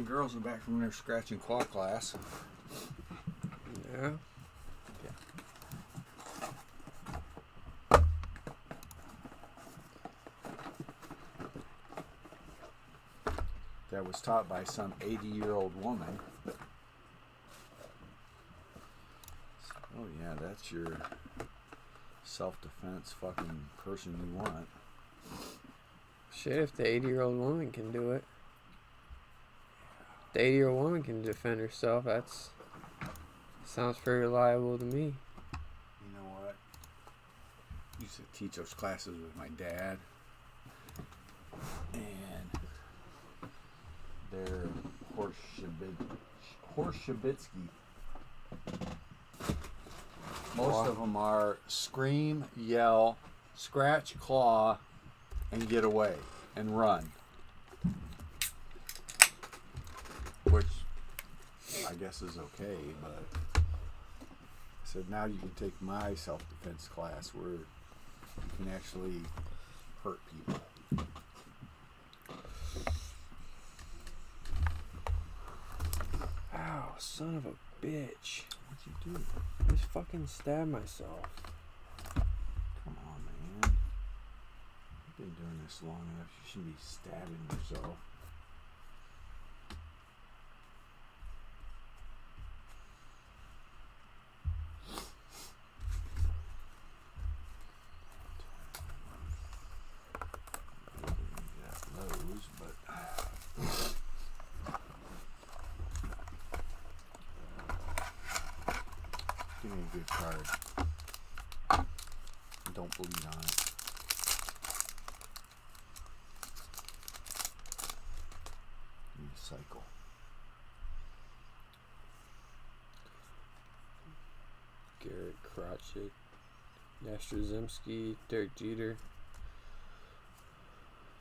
girls are back from their scratch and claw class. Yeah. That was taught by some 80-year-old woman. Oh yeah, that's your self-defense fucking person you want. Shit, if the 80-year-old woman can do it. The 80-year-old woman can defend herself. That's sounds pretty reliable to me. You know what? I used to teach those classes with my dad. And they're Horshabitsky. Most of them are scream, yell, scratch, claw, and get away and run. Which I guess is okay, but I said now you can take my self-defense class where you can actually hurt people. Ow, son of a bitch. What'd you do? I just fucking stabbed myself. Come on, man. You've been doing this long enough. You shouldn't be stabbing yourself. Give me a good card. Don't bleed on it. Give me a cycle. Garrett Crotchet, Yastrzemski, Derek Jeter,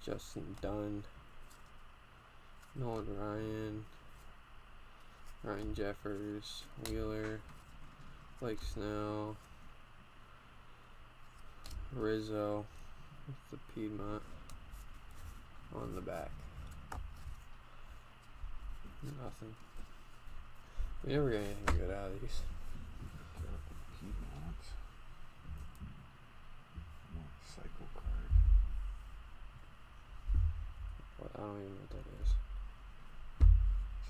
Justin Dunn, Nolan Ryan, Ryan Jeffers, Wheeler, Blake Snell, Rizzo with the Piedmont on the back. Nothing. We never get anything good out of these. Piedmont. Cycle card. What? I don't even know what that is.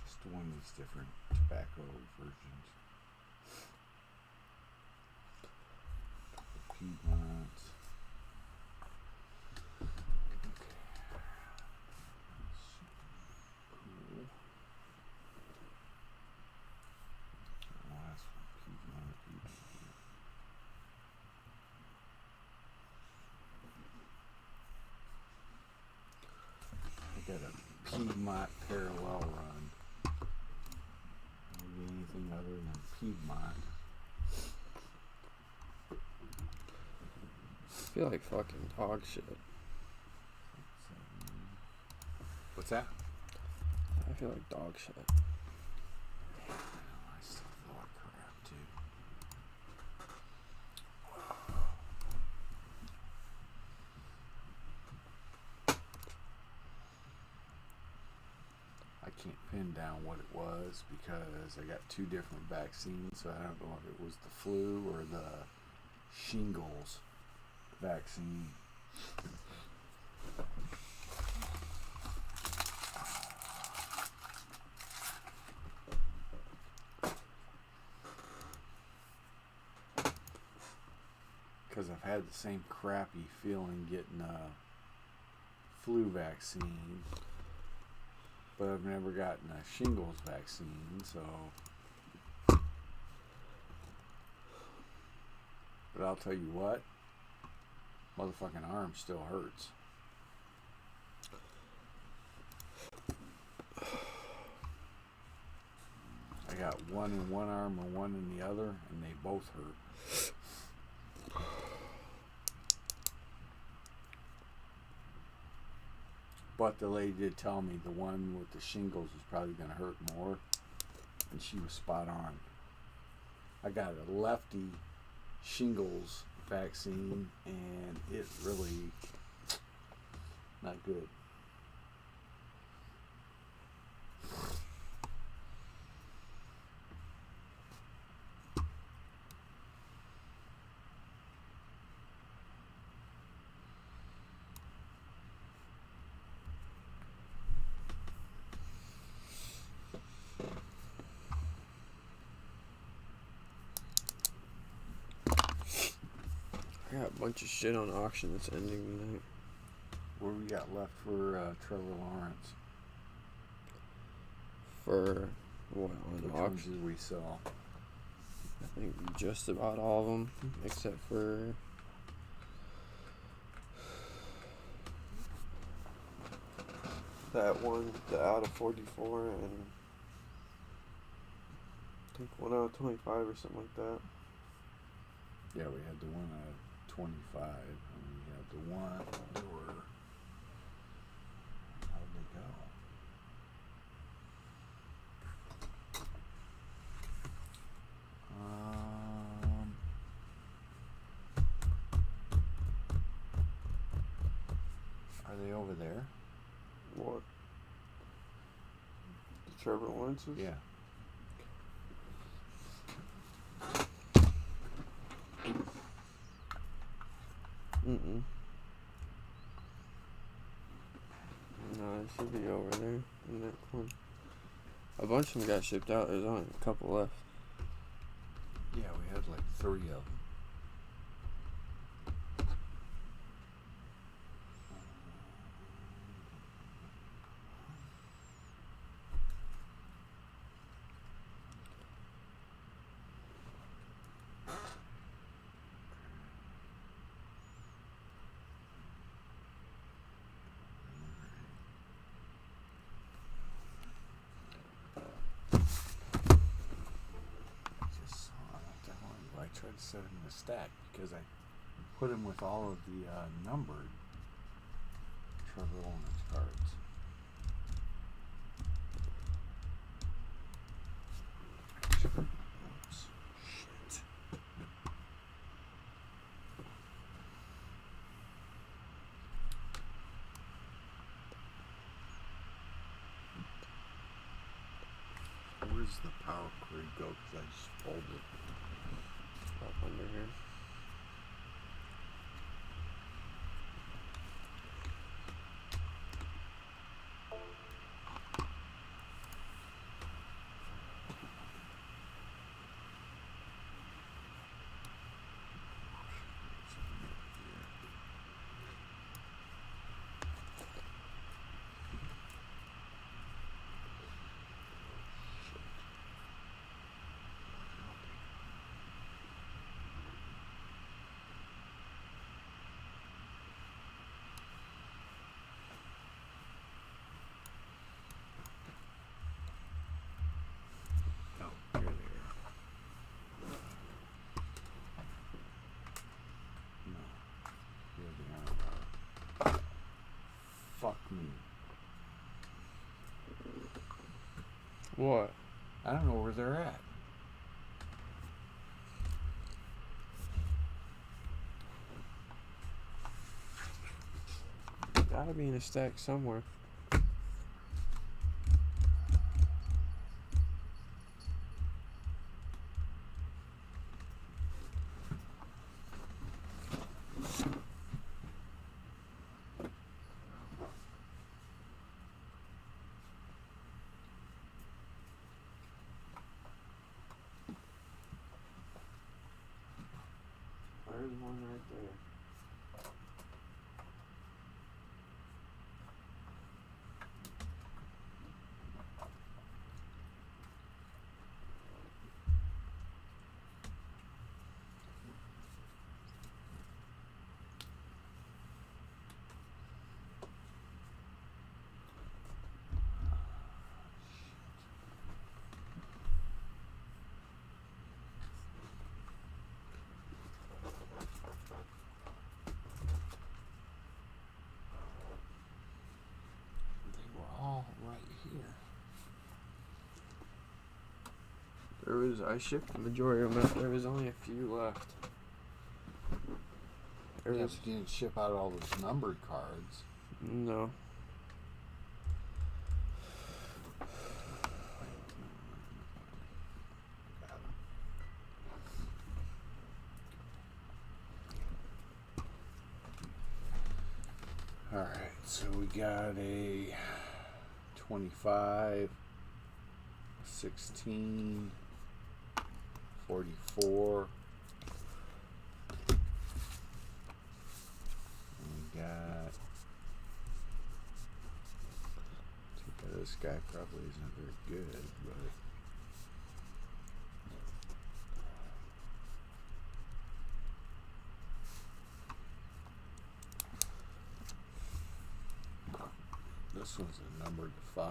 Just one of these different tobacco versions. Piedmont. Cool. Last one, Piedmont. I got a Piedmont parallel run. Maybe anything other than Piedmont. I feel like fucking dog shit. What's that? I feel like dog shit. I still feel like crap too. I can't pin down what it was because I got two different vaccines, so I don't know if it was the flu or the shingles vaccine. Because I've had the same crappy feeling getting a flu vaccine, but I've never gotten a shingles vaccine, so. But I'll tell you what, motherfucking arm still hurts. I got one in one arm and one in the other, and they both hurt. But the lady did tell me the one with the shingles is probably going to hurt more, and she was spot on. I got a lefty shingles vaccine, and it really not good. got a bunch of shit on auction that's ending tonight. What do we got left for Trevor Lawrence? For what on Which ones auction? did we sell? I think just about all of them, except for that one, the out of 44, and I think one out of 25 or something like that. Yeah, we had the one out of 25, and we had the one that were. How'd they go? Are they over there? What? The Trevor Lawrence's? Yeah. Mm-mm. No, it should be over there in that corner. A bunch of them got shipped out. There's only a couple left. Yeah, we had like 3 of them. I tried to set him in a stack because I put him with all of the numbered Trevor Lawrence cards. Oops. Shit. Where's the power query go? Because I just pulled it. Up under here. Oh, here they are. No. Here they are. Fuck me. What? I don't know where they're at. Gotta be in a stack somewhere. There's one right there. They were all right here. I shipped the majority of them. There was only a few left. There Yeah, was but you didn't ship out all those numbered cards. no. Alright, so we got a 25, 16, 44, got. This guy probably isn't very good, but. This one's a number to 5.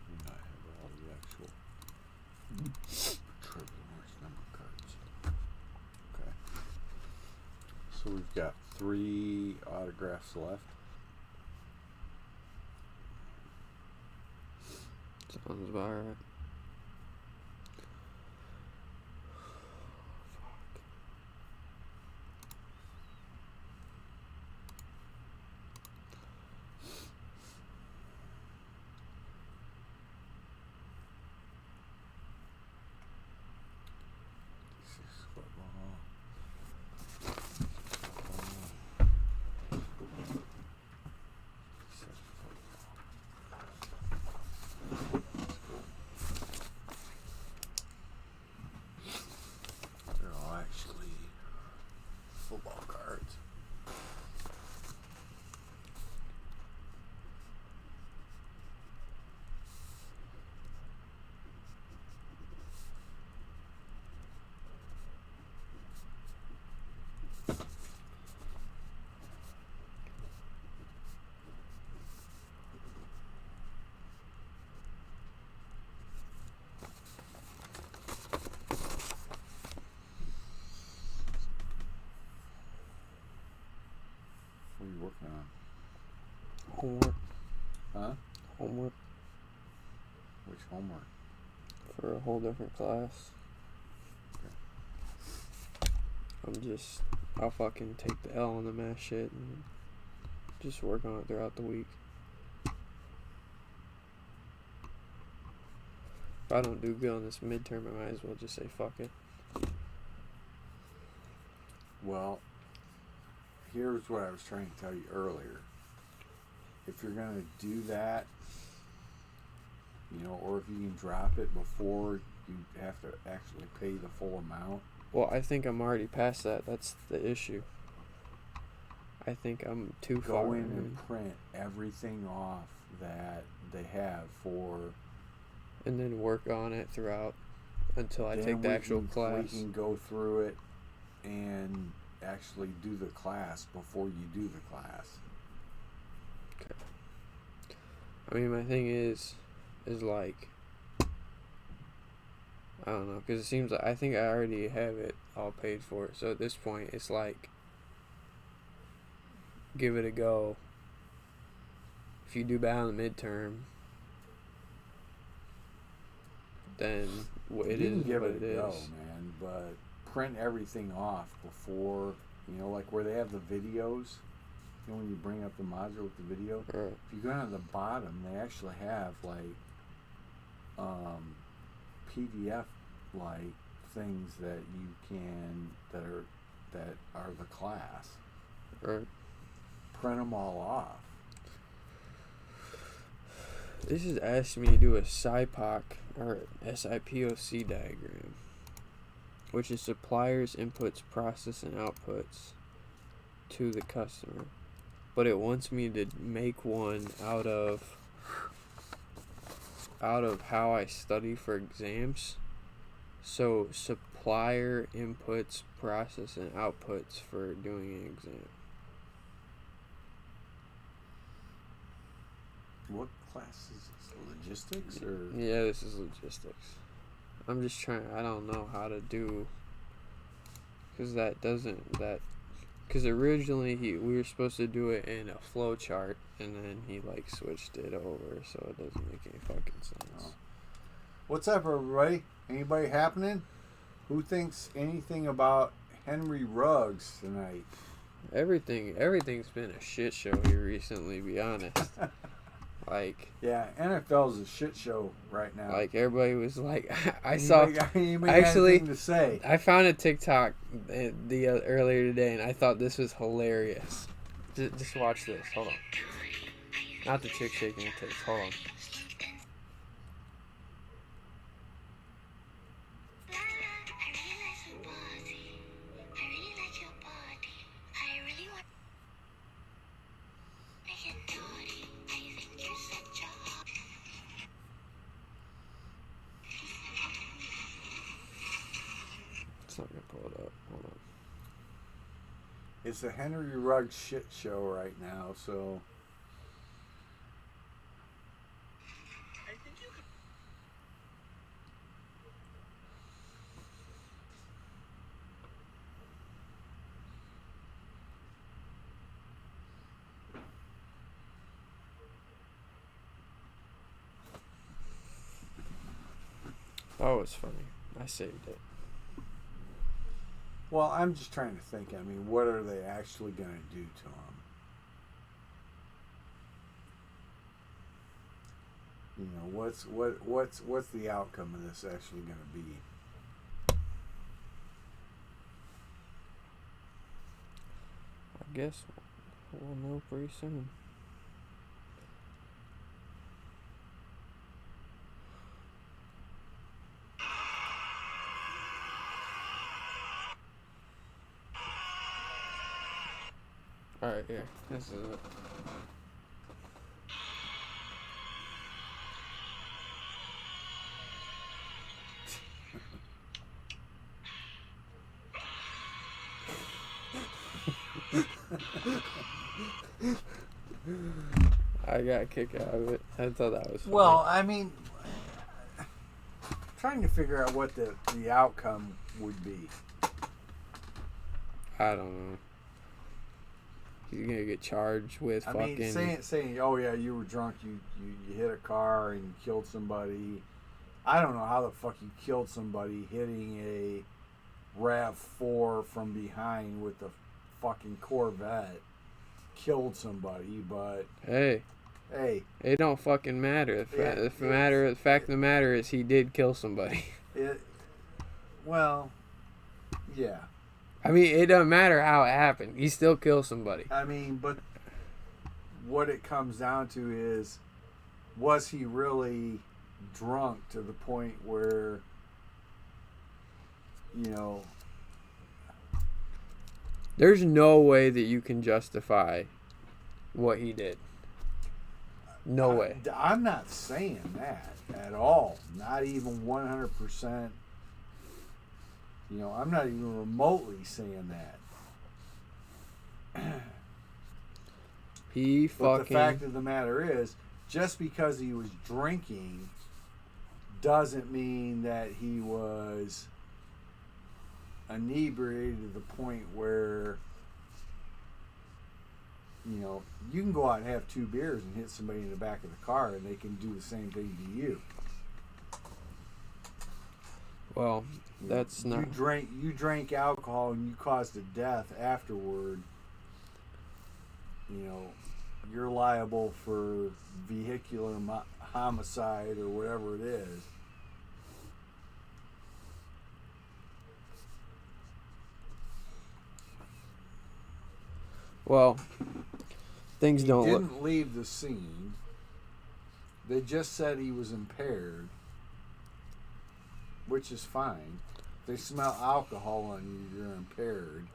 And I have all the actual Trevor's number cards. Okay. So we've got 3 autographs left. Sounds about right. They're all actually football cards. What are you working on? Homework. Huh? Homework Which homework? for a whole different class. I'll fucking take the L on the math shit and just work on it throughout the week. If I don't do good on this midterm, I might as well just say fuck it. Well, here's what I was trying to tell you earlier. If you're going to do that, or if you can drop it before you have to actually pay the full amount. Well, I think I'm already past that. That's the issue. I think I'm too far. Go in and print everything off that they have for. And then work on it throughout until I take the actual class. We can go through it and actually do the class before you do the class. Okay. I mean, my thing is like, I don't know, because it seems like I think I already have it all paid for. So at this point, it's like, give it a go. If you do bad on the midterm, then it is give what it it a is. go, man. But print everything off before, like where they have the videos. When you bring up the module with the video, Right. if you go down to the bottom, they actually have like PDF like things that you can that are the class. Right. Print them all off. This is asking me to do a SIPOC or SIPOC diagram, which is suppliers' inputs, process, and outputs to the customer. But it wants me to make one out of how I study for exams. So supplier inputs, process, and outputs for doing an exam. What class is this? Logistics or? Yeah, this is logistics. I'm just trying. I don't know how to do. Because originally we were supposed to do it in a flow chart, and then he like switched it over, so it doesn't make any fucking sense. Oh. What's up, everybody? Anybody happening? Who thinks anything about Henry Ruggs tonight? Everything's been a shit show here recently. Be honest. Like, yeah, NFL's a shit show right now. Like, everybody was like, anybody got anything to say? I found a TikTok earlier today, and I thought this was hilarious. Just watch this. Hold on. Not the chick shaking the tits. Hold on. not gonna pull it up. Hold on. It's a Henry Rugg shit show right now, so. I think you could. Oh, it's funny. I saved it. Well, I'm just trying to think. I mean, what are they actually going to do to him? You know, what's the outcome of this actually going to be? I guess we'll know pretty soon. Alright, here. This is it. I got a kick out of it. I thought that was funny. Well, I mean, trying to figure out what the outcome would be. I don't know. He's gonna get charged with I fucking. mean, saying, oh yeah, you were drunk, you hit a car and you killed somebody. I don't know how the fuck you killed somebody hitting a RAV4 from behind with the fucking Corvette. Killed somebody, but Hey, it don't fucking matter. The fact of the matter is he did kill somebody. Well, yeah. I mean, it doesn't matter how it happened. He still killed somebody. I mean, but what it comes down to is, was he really drunk to the point where, you know... There's no way that you can justify what he did. No way. I'm not saying that at all. Not even 100%. You know, I'm not even remotely saying that. He fucking... But the fact of the matter is, just because he was drinking doesn't mean that he was inebriated to the point where, you know, you can go out and have 2 beers and hit somebody in the back of the car and they can do the same thing to you. Well, that's not... You drank alcohol and you caused a death afterward. You know, you're liable for vehicular homicide or whatever it is. Well, things don't He look... didn't leave the scene. They just said he was impaired, which is fine. If they smell alcohol on you, you're impaired.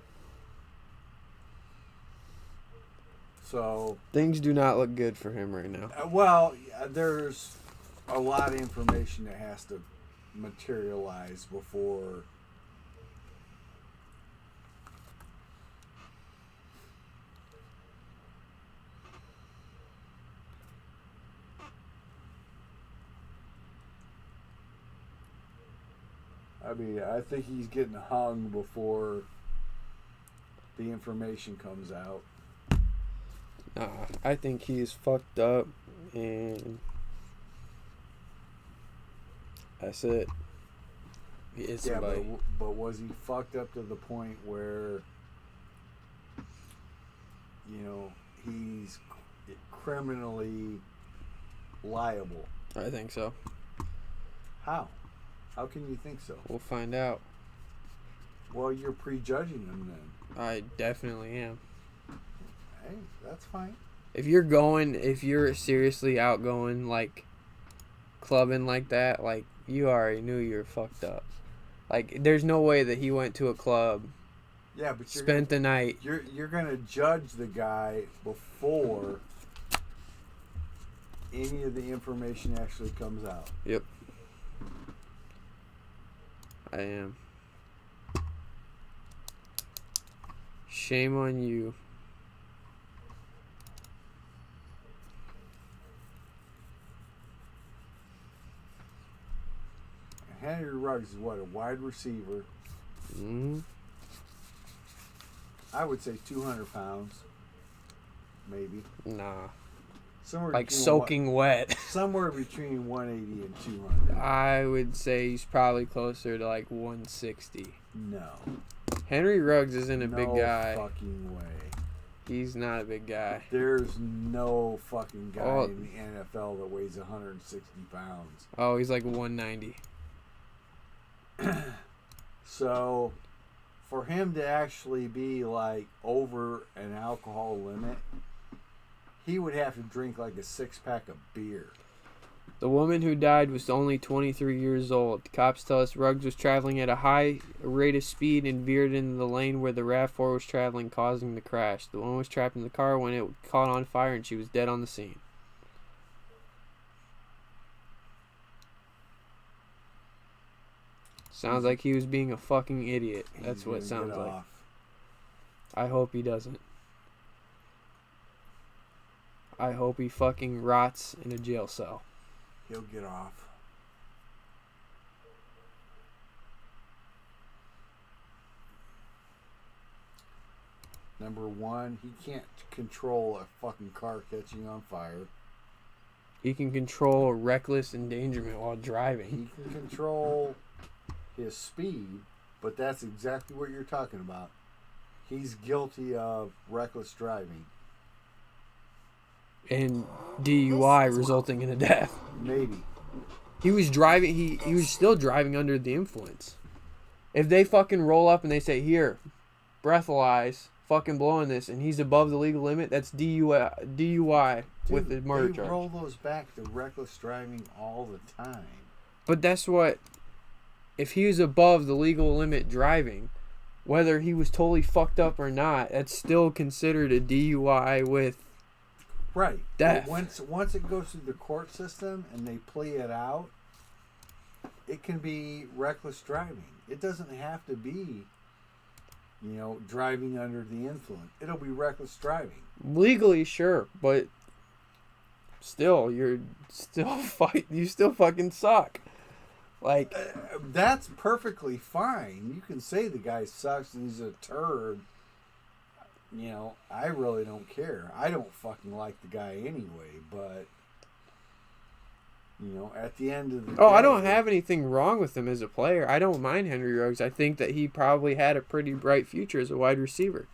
So Things do not look good for him right now. well, there's a lot of information that has to materialize before. I mean, I think he's getting hung before the information comes out. Nah, I think he's fucked up, and that's it. He is Yeah, somebody. but was he fucked up to the point where, you know, he's criminally liable? I think so. How? How can you think so? We'll find out. Well, you're prejudging him then. I definitely am. Hey, that's fine. If you're seriously outgoing, like, clubbing like that, like, you already knew you were fucked up. Like, there's no way that he went to a club, Yeah, but spent the night. You're gonna judge the guy before any of the information actually comes out. Yep. I am. Shame on you. Henry Ruggs is what, a wide receiver? Mm-hmm. I would say 200 pounds, maybe. Nah. Somewhere Like between soaking wet. somewhere between 180 and 200. I would say he's probably closer to like 160. No. Henry Ruggs isn't a big guy. No fucking way. He's not a big guy. There's no fucking guy Oh. in the NFL that weighs 160 pounds. Oh, he's like 190. So, for him to actually be like over an alcohol limit, he would have to drink like a 6-pack of beer. The woman who died was only 23 years old. Cops tell us Ruggs was traveling at a high rate of speed and veered into the lane where the RAV4 was traveling, causing the crash. The woman was trapped in the car when it caught on fire and she was dead on the scene. Sounds like he was being a fucking idiot. That's He's what it gonna sounds get like. off. I hope he doesn't. I hope he fucking rots in a jail cell. He'll get off. Number one, he can't control a fucking car catching on fire. He can control reckless endangerment while driving. He can control his speed, but that's exactly what you're talking about. He's guilty of reckless driving. And DUI resulting in a death. Maybe. He was driving, he was still driving under the influence. If they fucking roll up and they say, here, breathalyze, fucking blowing this, and he's above the legal limit, that's DUI with the murder they charge. roll those back to reckless driving all the time. But that's what, if he was above the legal limit driving, whether he was totally fucked up or not, that's still considered a DUI with Right. death. But once it goes through the court system and they play it out, it can be reckless driving. It doesn't have to be, driving under the influence. It'll be reckless driving. Legally, sure, but still, you still fucking suck. Like, That's perfectly fine. You can say the guy sucks and he's a turd. I really don't care. I don't fucking like the guy anyway, but at the end of the day... I don't have anything wrong with him as a player. I don't mind Henry Ruggs. I think that he probably had a pretty bright future as a wide receiver.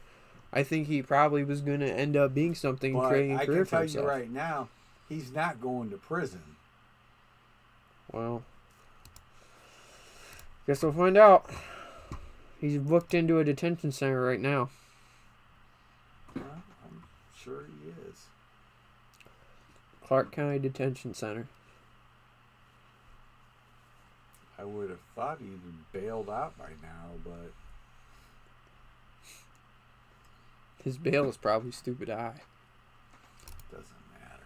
I think he probably was going to end up being something and creating a career for himself. I can tell you right now, he's not going to prison. Well, guess we'll find out. He's booked into a detention center right now. Well, I'm sure he is. Clark County Detention Center. I would have thought he'd have bailed out by now, but... His bail is probably stupid high. Doesn't matter.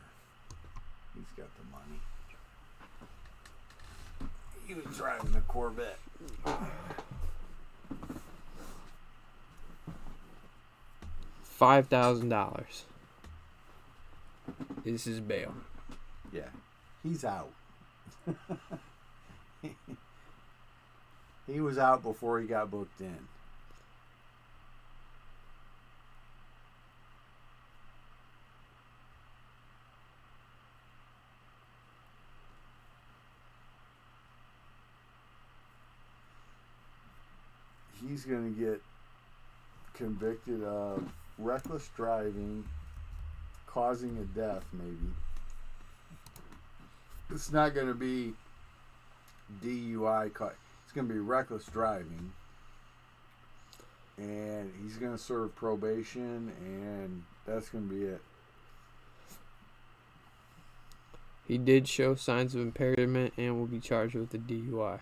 He's got the money. He was driving a Corvette. $5,000 is his bail. Yeah, he's out. He was out before he got booked in. He's going to get convicted of reckless driving, causing a death, maybe. It's not going to be DUI. It's going to be reckless driving. And he's going to serve probation, and that's going to be it. He did show signs of impairment and will be charged with the DUI.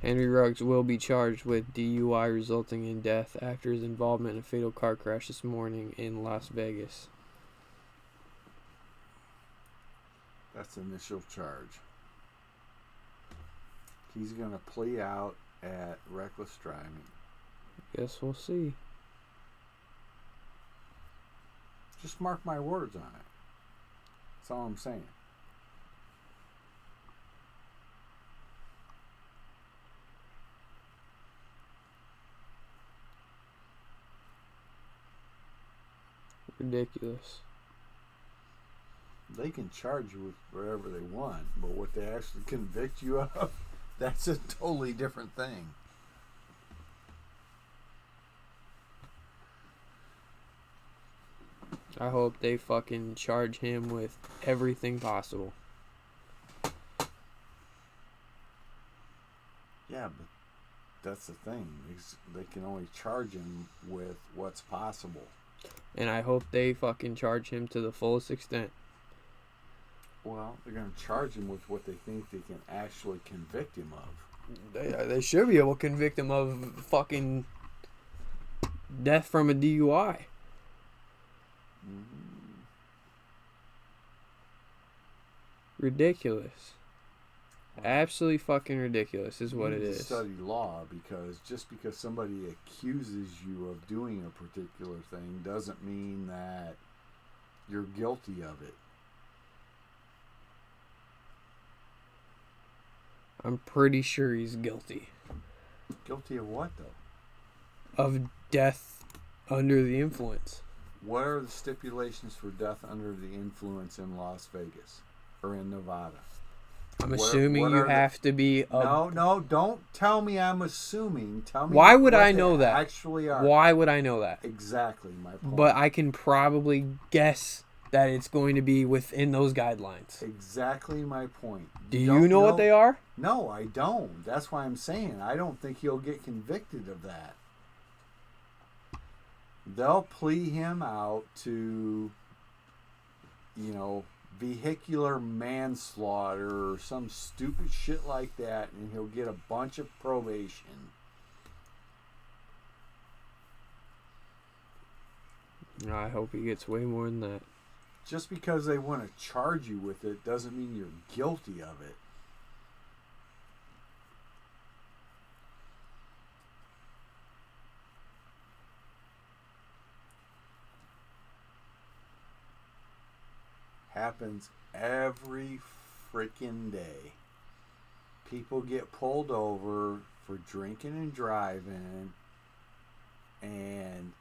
Henry Ruggs will be charged with DUI resulting in death after his involvement in a fatal car crash this morning in Las Vegas. That's the initial charge. He's going to plea out at reckless driving. Guess we'll see. Just mark my words on it. That's all I'm saying. Ridiculous. They can charge you with whatever they want, but what they actually convict you of, that's a totally different thing. I hope they fucking charge him with everything possible. Yeah, but that's the thing. They can only charge him with what's possible. And I hope they fucking charge him to the fullest extent. Well, they're going to charge him with what they think they can actually convict him of. They should be able to convict him of fucking death from a DUI. Ridiculous. Absolutely fucking ridiculous is what it You need to is. study law, because just because somebody accuses you of doing a particular thing doesn't mean that you're guilty of it. I'm pretty sure he's guilty Guilty of what, though? of death under the influence. What are the stipulations for death under the influence in Las Vegas or in Nevada? I'm assuming you have to be a... No, don't tell me I'm assuming. Tell me Why would what I they know that? Actually are. Why would I know that? Exactly my point. But I can probably guess that it's going to be within those guidelines. Exactly my point. Do you know what they are? No, I don't. That's why I'm saying I don't think he'll get convicted of that. They'll plea him out to, vehicular manslaughter or some stupid shit like that, and he'll get a bunch of probation. I hope he gets way more than that. Just because they want to charge you with it doesn't mean you're guilty of it. Happens every freaking day. People get pulled over for drinking and driving, and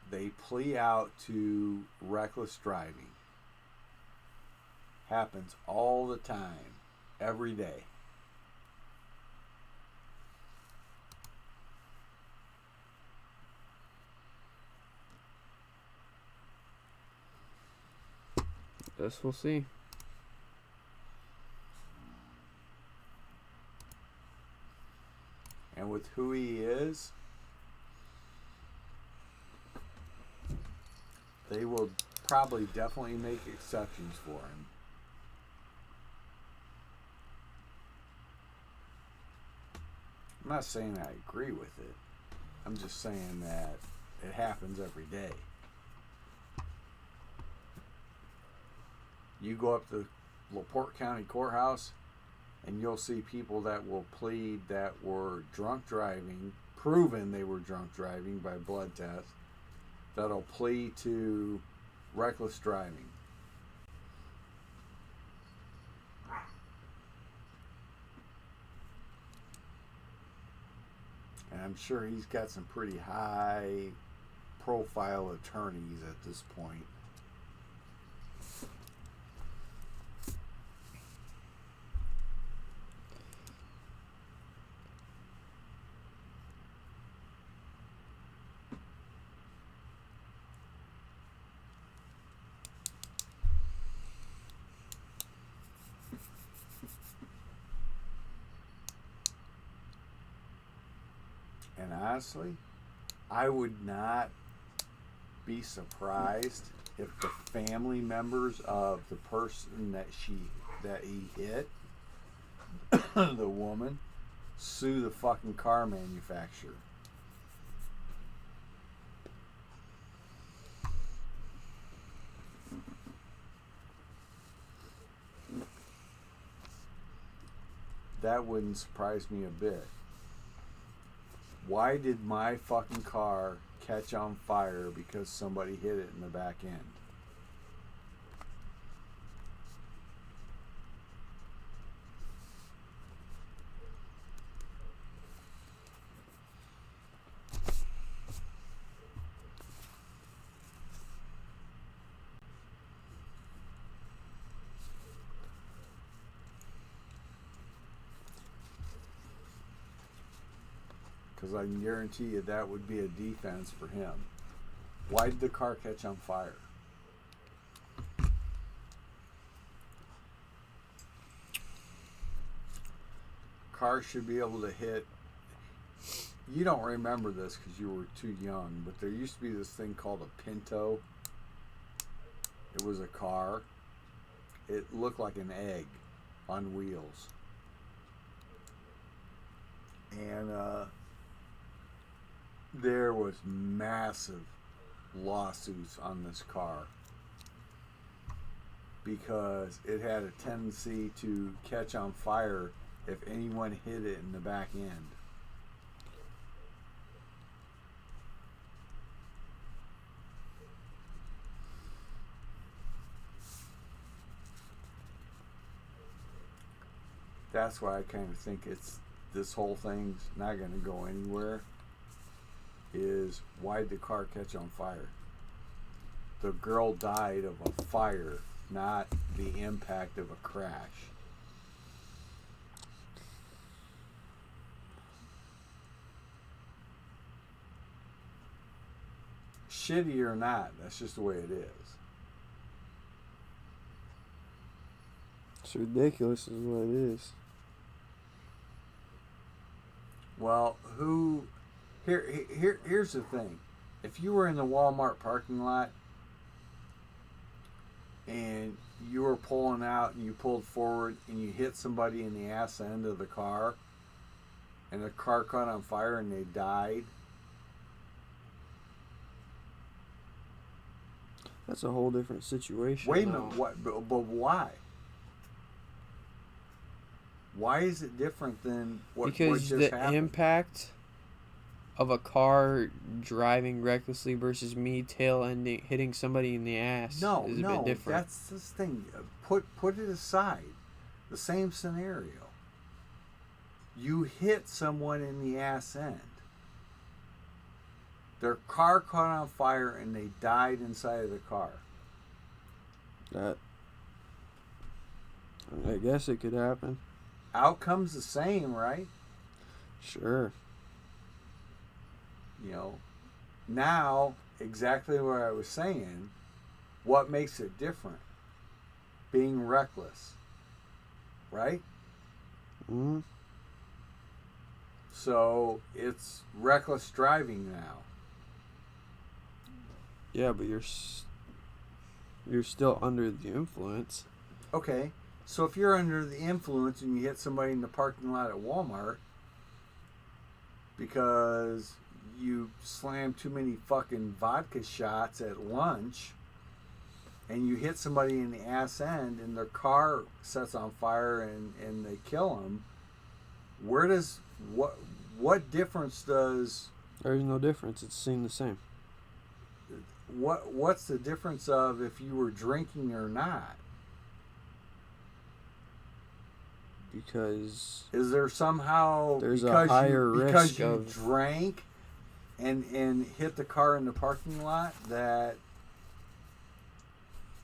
they plea out to reckless driving. Happens all the time, every day. Guess we'll see. And with who he is, they will probably definitely make exceptions for him. I'm not saying I agree with it. I'm just saying that it happens every day. You go up to LaPorte County Courthouse and you'll see people that will plead that were drunk driving, proven they were drunk driving by blood test, that'll plead to reckless driving. And I'm sure he's got some pretty high profile attorneys at this point. And honestly, I would not be surprised if the family members of the person that he hit, the woman, sue the fucking car manufacturer. That wouldn't surprise me a bit. Why did my fucking car catch on fire because somebody hit it in the back end? Because I can guarantee you that would be a defense for him. Why did the car catch on fire? Car should be able to hit. You don't remember this because you were too young, but there used to be this thing called a Pinto. It was a car. It looked like an egg on wheels. And there was massive lawsuits on this car because it had a tendency to catch on fire if anyone hit it in the back end. That's why I kind of think this whole thing's not going to go anywhere. Is why did the car catch on fire? The girl died of a fire, not the impact of a crash. Shitty or not, that's just the way it is. It's ridiculous is what it is. Well, here's the thing. If you were in the Walmart parking lot and you were pulling out and you pulled forward and you hit somebody in the ass end of the car and the car caught on fire and they died, That's a whole different situation. wait a minute, what? But why? Why is it different than what Because just the happened? impact of a car driving recklessly versus me tail-ending, hitting somebody in the ass is a bit different. That's this thing. Put it aside. The same scenario. You hit someone in the ass end. Their car caught on fire and they died inside of the car. That, I guess it could happen. Outcome's the same, right? Sure. You know, now, exactly what I was saying, what makes it different? Being reckless, right? Mm-hmm. So it's reckless driving now. Yeah, but you're still under the influence. Okay, so if you're under the influence and you hit somebody in the parking lot at Walmart because you slammed too many fucking vodka shots at lunch and you hit somebody in the ass end and their car sets on fire and they kill them, what difference does... There's no difference. It's seen the same. What's the difference of if you were drinking or not? Because is there somehow there's a higher risk of drank and hit the car in the parking lot that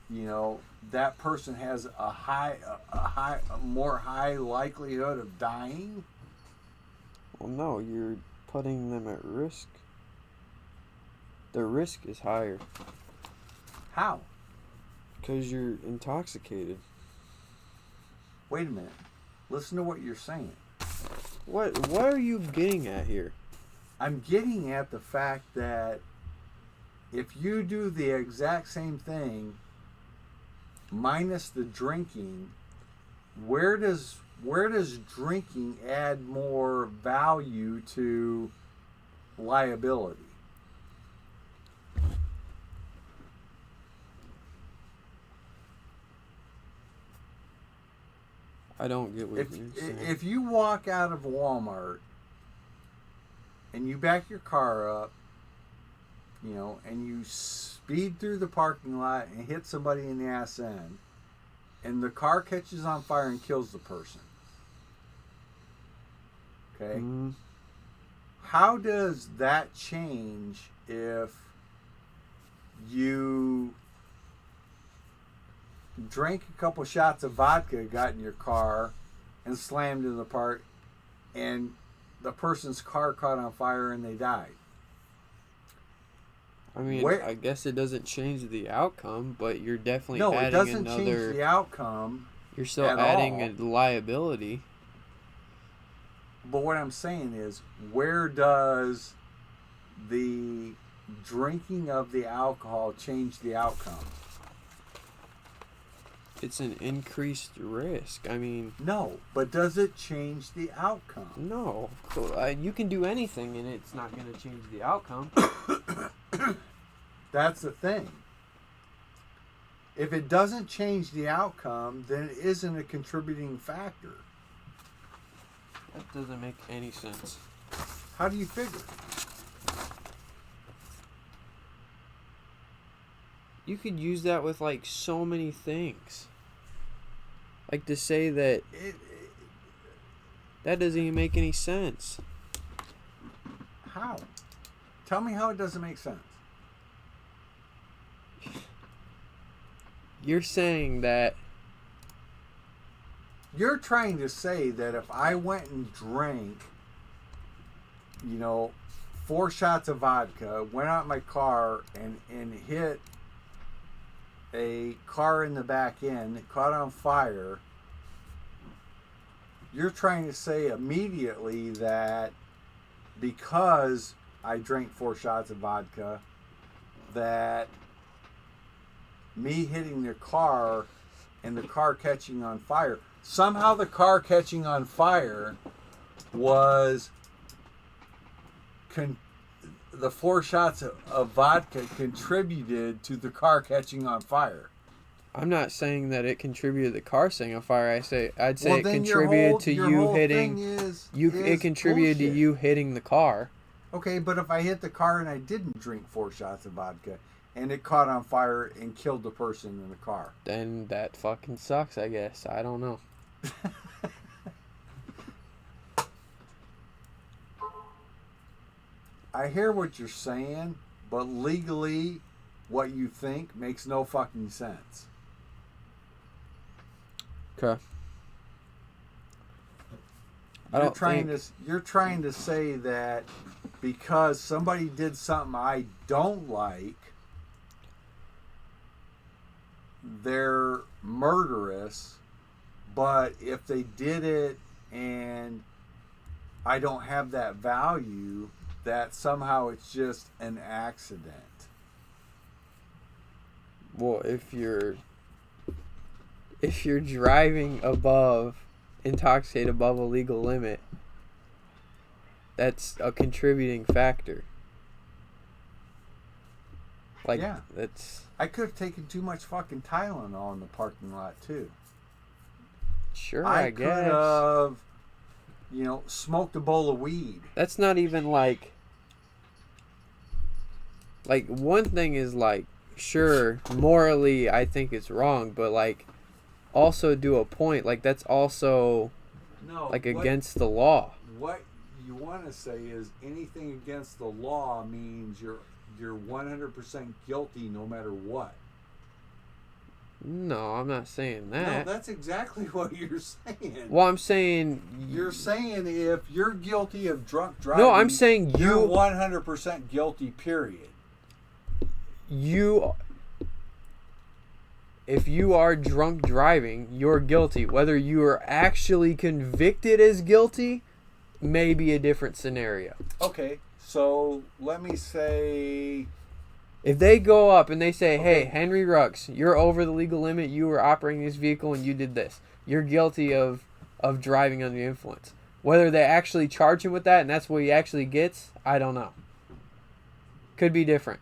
that person has a more high likelihood of dying? Well, no, you're putting them at risk. The risk is higher. How? Because you're intoxicated. Wait a minute. Listen to what you're saying. What are you getting at here? I'm getting at the fact that if you do the exact same thing minus the drinking, where does drinking add more value to liability? I don't get what you're saying. If you walk out of Walmart and you back your car up, you know, and you speed through the parking lot and hit somebody in the ass end, and the car catches on fire and kills the person. Okay? How does that change if you drank a couple shots of vodka, got in your car, and slammed into the park, and the person's car caught on fire and they died? I mean, I guess it doesn't change the outcome, but you're definitely adding it doesn't another. Change the outcome. You're still adding a liability. But what I'm saying is, where does the drinking of the alcohol change the outcome? It's an increased risk. I mean... No, but does it change the outcome? No. You can do anything and it's not going to change the outcome. That's the thing. If it doesn't change the outcome, then it isn't a contributing factor. That doesn't make any sense. How do you figure? You could use that with like so many things. Like to say that that doesn't even make any sense. How? Tell me how it doesn't make sense. You're saying that... You're trying to say that if I went and drank, 4 shots of vodka, went out in my car and hit a car in the back end, it caught on fire, you're trying to say immediately that because I drank 4 shots of vodka, that me hitting the car and the car catching on fire, somehow the car catching on fire was the 4 shots of vodka contributed to the car catching on fire. I'm not saying that it contributed to the car setting on fire. I'd say it contributed to you hitting. It contributed to you hitting the car. Okay, but if I hit the car and I didn't drink 4 shots of vodka and it caught on fire and killed the person in the car, then that fucking sucks, I guess. I don't know. I hear what you're saying, but legally, what you think makes no fucking sense. Okay. You're trying to say that because somebody did something I don't like, they're murderous, but if they did it and I don't have that value, that somehow it's just an accident. Well, if you're driving intoxicated above a legal limit, that's a contributing factor. Like, yeah. That's... I could have taken too much fucking Tylenol in the parking lot too. Sure, I guess. I could have, smoked a bowl of weed. That's not even like one thing is like, sure, morally I think it's wrong, but like also do a point, like that's also against the law. What you want to say is anything against the law means you're 100% guilty no matter what. No, I'm not saying that. No, that's exactly what you're saying. Well, I'm saying... You're saying if you're guilty of drunk driving... No, I'm saying you're 100% guilty, period. If you are drunk driving, you're guilty. Whether you are actually convicted as guilty may be a different scenario. Okay, so let me say... If they go up and they say, hey, Henry Rux, you're over the legal limit, you were operating this vehicle and you did this. You're guilty of driving under the influence. Whether they actually charge him with that and that's what he actually gets, I don't know. Could be different.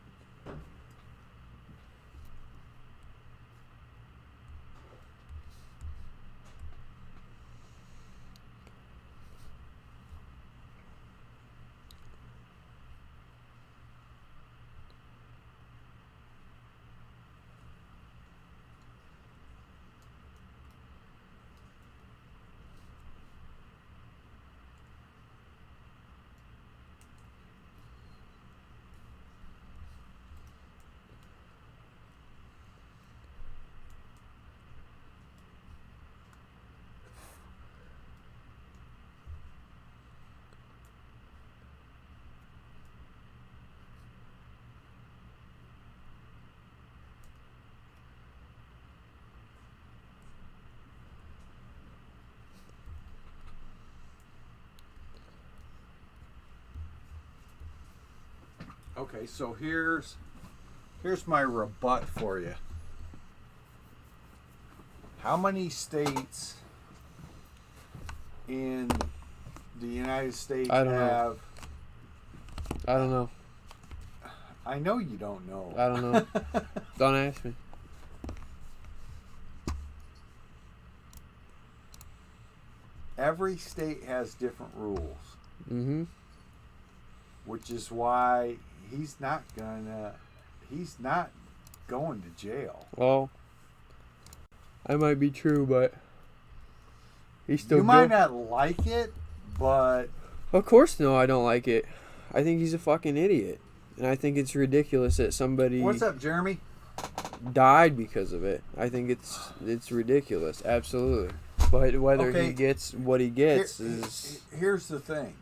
Okay, so here's my rebut for you. How many states in the United States I don't know. have? I don't know. I know you don't know. I don't know. Don't ask me. Every state has different rules, Mm-hmm. which is why he's not going to jail. Well, I might be true, but he's still You might not like it, but Of course, no, I don't like it. I think he's a fucking idiot. And I think it's ridiculous that somebody what's up, Jeremy? died because of it. I think it's ridiculous, absolutely. But whether Okay. he gets what he gets is Here's the thing.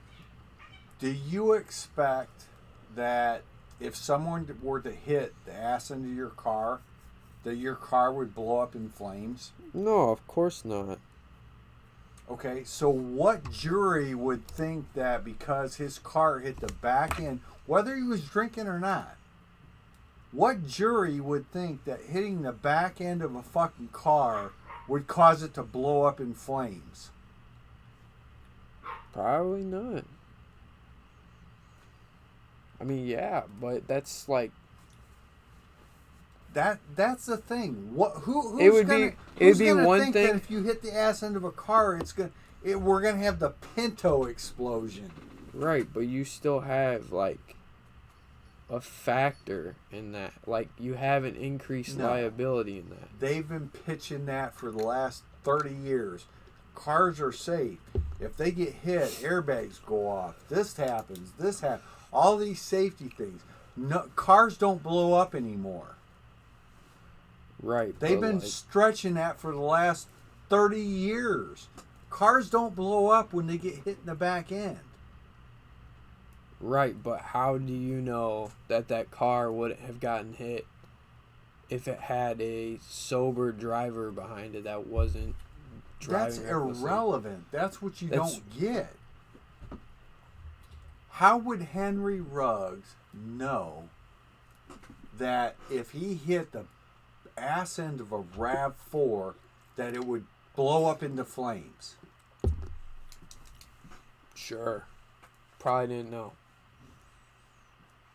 Do you expect that if someone were to hit the ass end of your car, that your car would blow up in flames? no, of course not. Okay, so what jury would think that because his car hit the back end, whether he was drinking or not, what jury would think that hitting the back end of a fucking car would cause it to blow up in flames? Probably not. I mean, yeah, but that's like That's the thing. Who's It would gonna, be- who's it'd be gonna one think thing- that if you hit the ass end of a car, we're gonna have the Pinto explosion. right, but you still have like a factor in that. Like you have an increased No. liability in that. They've been pitching that for the last 30 years. Cars are safe. If they get hit, airbags go off. This happens. All these safety things. No, cars don't blow up anymore. Right. They've but, been like, stretching that for the last 30 years. Cars don't blow up when they get hit in the back end. right, but how do you know that car wouldn't have gotten hit if it had a sober driver behind it that wasn't That's driving recklessly? irrelevant. That's what you That's- don't get. How would Henry Ruggs know that if he hit the ass end of a RAV4 that it would blow up into flames? Sure. Probably didn't know.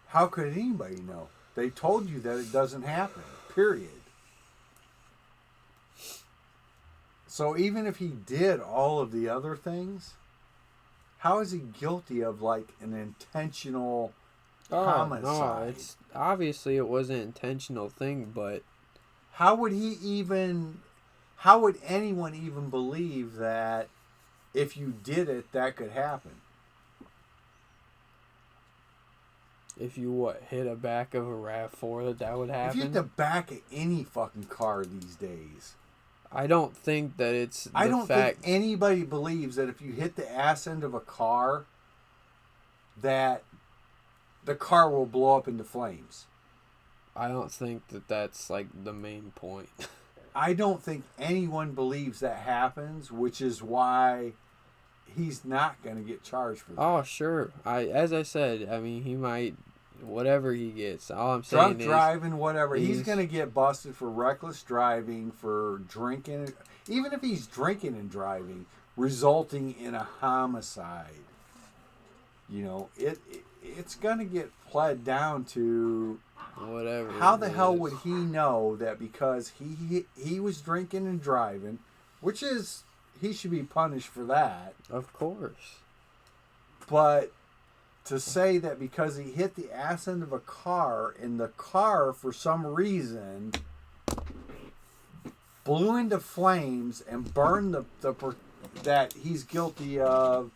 How could anybody know? They told you that it doesn't happen. Period. So even if he did all of the other things, how is he guilty of like an intentional homicide? No, it's obviously it was an intentional thing, but How would anyone even believe that if you did it, that could happen? if you hit a back of a RAV4 that would If happen. you hit the back of any fucking car these days, I don't think that it's I the don't fact. think anybody believes that if you hit the ass end of a car, that the car will blow up into flames. I don't think that that's like the main point. I don't think anyone believes that happens, which is why he's not going to get charged for that. Oh, sure. As I said, I mean, he might, whatever he gets. All I'm Drunk saying driving, whatever. He's he's- going to get busted for reckless driving, for drinking. Even if he's drinking and driving, resulting in a homicide. You know, it's going to get pled down to whatever. how the it hell is. would he know that because he was drinking and driving, which is, he should be punished for that. Of course. But to say that because he hit the ass end of a car and the car for some reason blew into flames and burned that he's guilty of,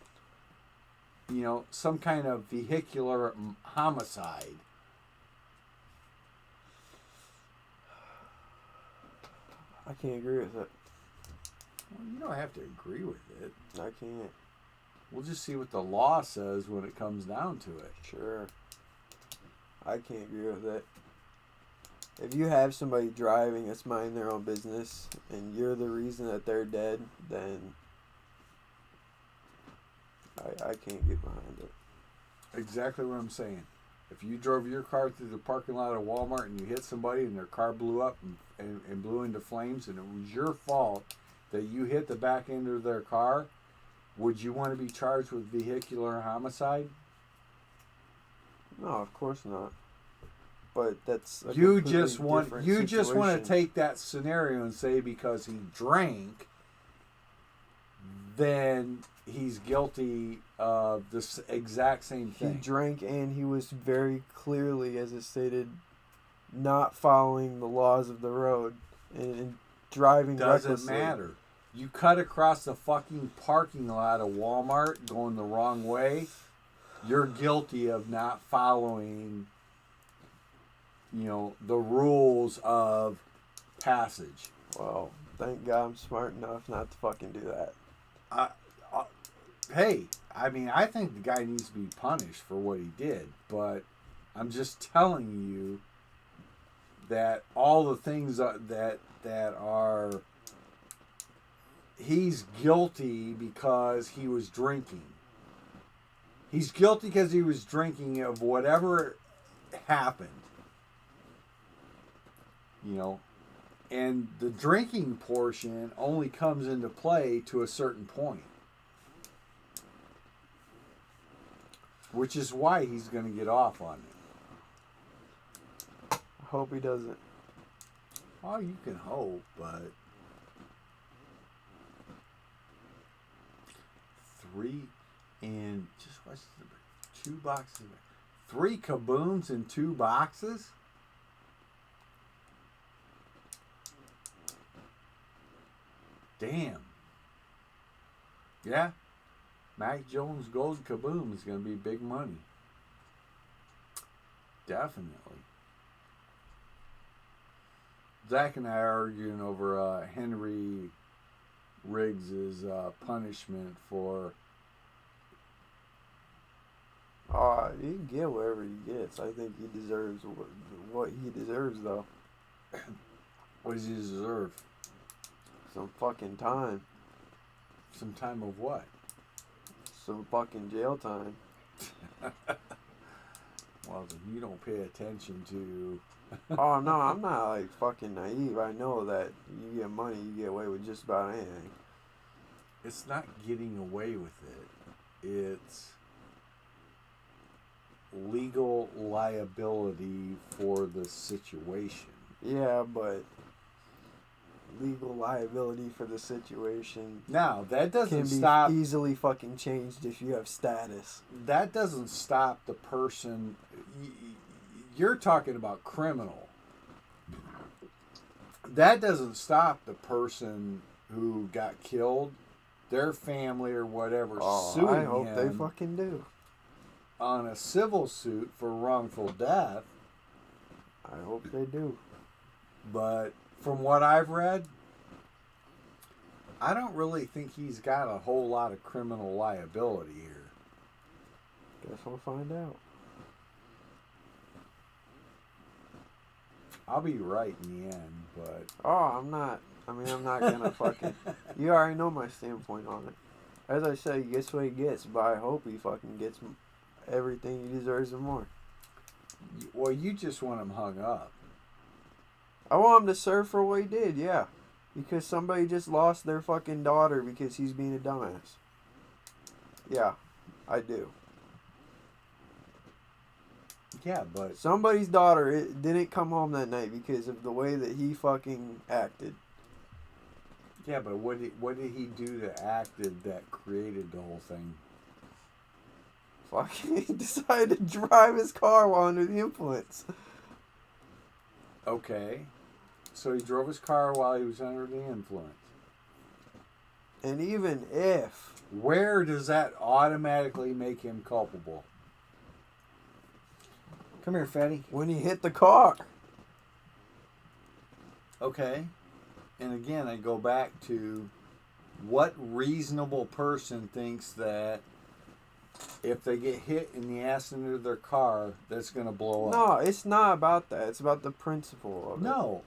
you know, some kind of vehicular homicide. I can't agree with it. Well, you don't have to agree with it. I can't. We'll just see what the law says when it comes down to it. Sure. I can't agree with it. If you have somebody driving that's minding their own business and you're the reason that they're dead, then I can't get behind it. Exactly what I'm saying. If you drove your car through the parking lot of Walmart and you hit somebody and their car blew up and blew into flames and it was your fault that you hit the back end of their car, would you want to be charged with vehicular homicide? No, of course not. But that's a You completely just want different to situation. take that scenario and say because he drank, then he's guilty of the exact same He thing. drank and he was very clearly, as it stated, not following the laws of the road and driving Doesn't recklessly. matter. You cut across the fucking parking lot of Walmart going the wrong way, you're guilty of not following, the rules of passage. Well, thank God I'm smart enough not to fucking do that. Hey, I mean, I think the guy needs to be punished for what he did, but I'm just telling you that all the things that are, he's guilty because he was drinking. He's guilty because he was drinking of whatever happened. And the drinking portion only comes into play to a certain point. Which is why he's going to get off on it. I hope he doesn't. Oh, you can hope, but 3 and just what's the 2 boxes? 3 kabooms in 2 boxes? Damn. Yeah. Mac Jones Gold Kaboom is going to be big money. Definitely. Zach and I are arguing over Henry Riggs' punishment for... He can get whatever he gets. I think he deserves what he deserves, though. What does he deserve? Some fucking time. Some time of what? Some fucking jail time. Well, if you don't pay attention to... Oh, no, I'm not, like, fucking naive. I know that you get money, you get away with just about anything. It's not getting away with it. It's legal liability for the situation. Yeah, but legal liability for the situation Now, that can doesn't be stop... easily fucking changed if you have status. That doesn't stop the person... You're talking about criminal. That doesn't stop the person who got killed, their family or whatever, suing I hope him they fucking do. on a civil suit for wrongful death. I hope they do. But from what I've read, I don't really think he's got a whole lot of criminal liability here. Guess we'll find out. I'll be right in the end, but... I'm not gonna fucking... You already know my standpoint on it. As I say, he gets what he gets, but I hope he fucking gets everything he deserves and more. Well, you just want him hung up. I want him to serve for what he did, yeah. Because somebody just lost their fucking daughter because he's being a dumbass. Yeah, I do. Yeah, but... Somebody's daughter didn't come home that night because of the way that he fucking acted. Yeah, but what did he do that acted that created the whole thing? Fucking he decided to drive his car while under the influence. Okay. So he drove his car while he was under the influence. And even if... Where does that automatically make him culpable? Come here, Fatty. When he hit the car. Okay. And again, I go back to what reasonable person thinks that if they get hit in the ass under their car, that's going to blow up? No, it's not about that. It's about the principle of it. No.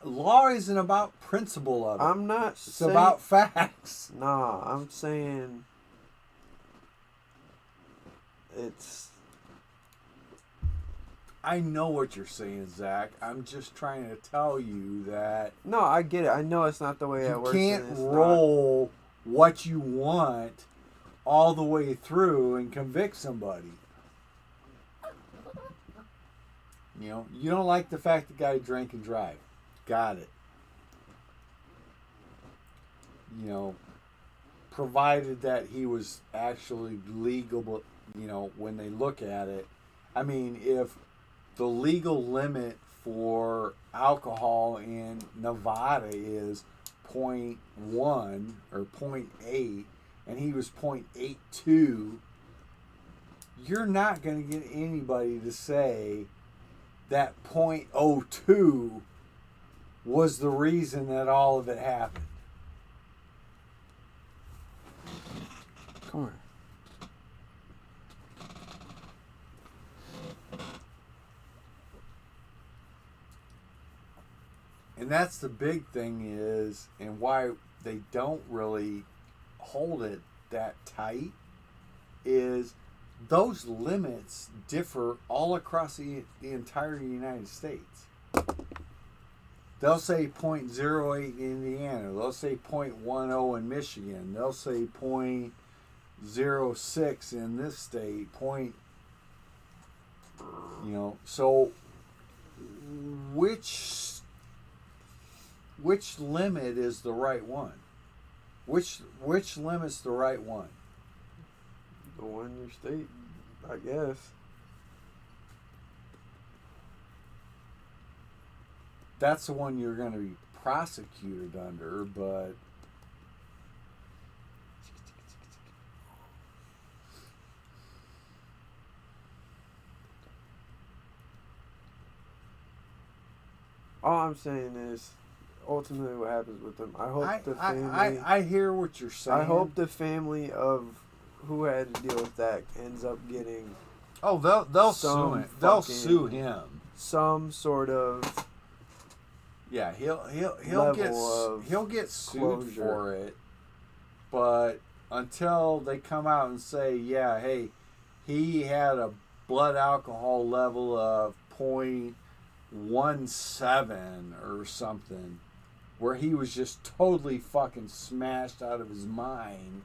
Law isn't about principle of it. I'm not It's saying... about facts. Nah, I'm saying... It's... I know what you're saying, Zach. I'm just trying to tell you that No, I get it. I know it's not the way it you works. can't and it's roll what you want all the way through and convict somebody. You know, you don't like the fact the guy drank and drive. Got it. You know, provided that he was actually legal, but, you know, when they look at it, I mean, if the legal limit for alcohol in Nevada is 0.1 or 0.8 and he was 0.82, you're not going to get anybody to say that 0.02 was the reason that all of it happened. Come on. And that's the big thing is, and why they don't really hold it that tight, is those limits differ all across the entire United States. They'll say 0.08 in Indiana. They'll say 0.10 in Michigan. They'll say 0.06 in this state. So which limit is the right one? Which limit's the right one? The one in your state, I guess. That's the one you're going to be prosecuted under, but all I'm saying is, ultimately, what happens with them? I hope the family. I hear what you're saying. I hope the family of who had to deal with that ends up getting. Oh, they'll sue him. They'll sue him. Some sort of. Yeah, he'll get sued closure for it, but until they come out and say, yeah, hey, he had a blood alcohol level of 0.17 or something, where he was just totally fucking smashed out of his mind.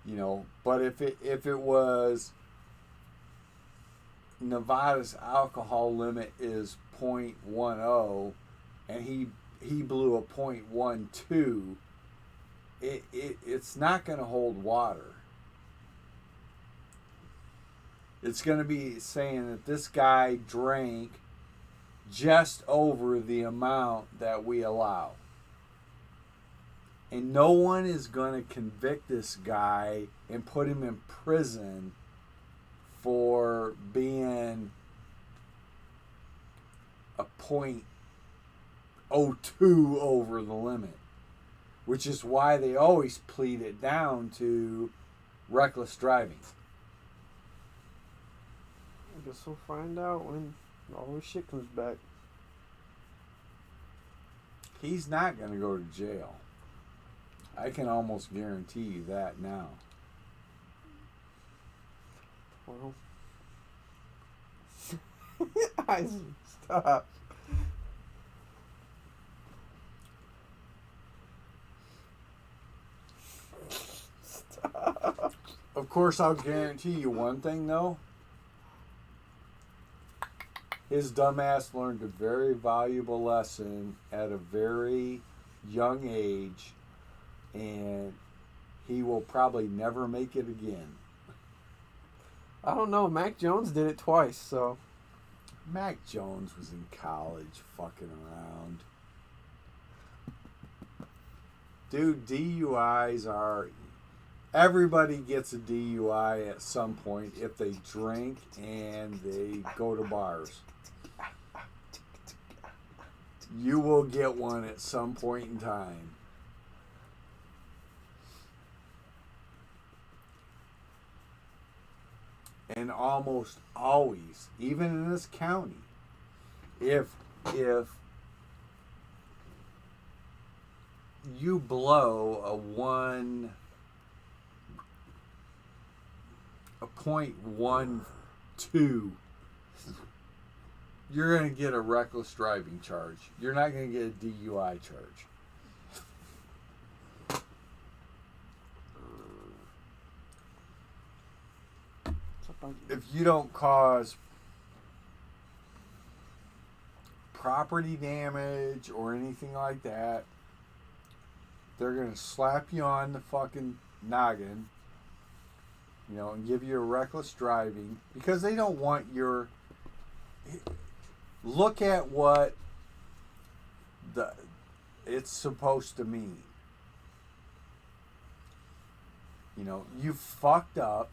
You know, but if it was Nevada's alcohol limit is 0.10 and he blew a 0.12, it's not going to hold water. It's going to be saying that this guy drank just over the amount that we allow. And no one is going to convict this guy and put him in prison for being a 0.02 over the limit. Which is why they always plead it down to reckless driving. I guess we'll find out when all this shit comes back. He's not going to go to jail. I can almost guarantee you that now. Well, I stop. Stop. Of course, I'll guarantee you one thing, though. His dumbass learned a very valuable lesson at a very young age, and he will probably never make it again. I don't know. Mac Jones did it twice, so. Mac Jones was in college fucking around. Dude, DUIs are... Everybody gets a DUI at some point if they drink and they go to bars. You will get one at some point in time. And almost always, even in this county, if you blow a a .12, you're going to get a reckless driving charge. You're not going to get a DUI charge. If you don't cause property damage or anything like that, they're going to slap you on the fucking noggin, you know, and give you a reckless driving because they don't want your... Look at what it's supposed to mean. You know, you fucked up.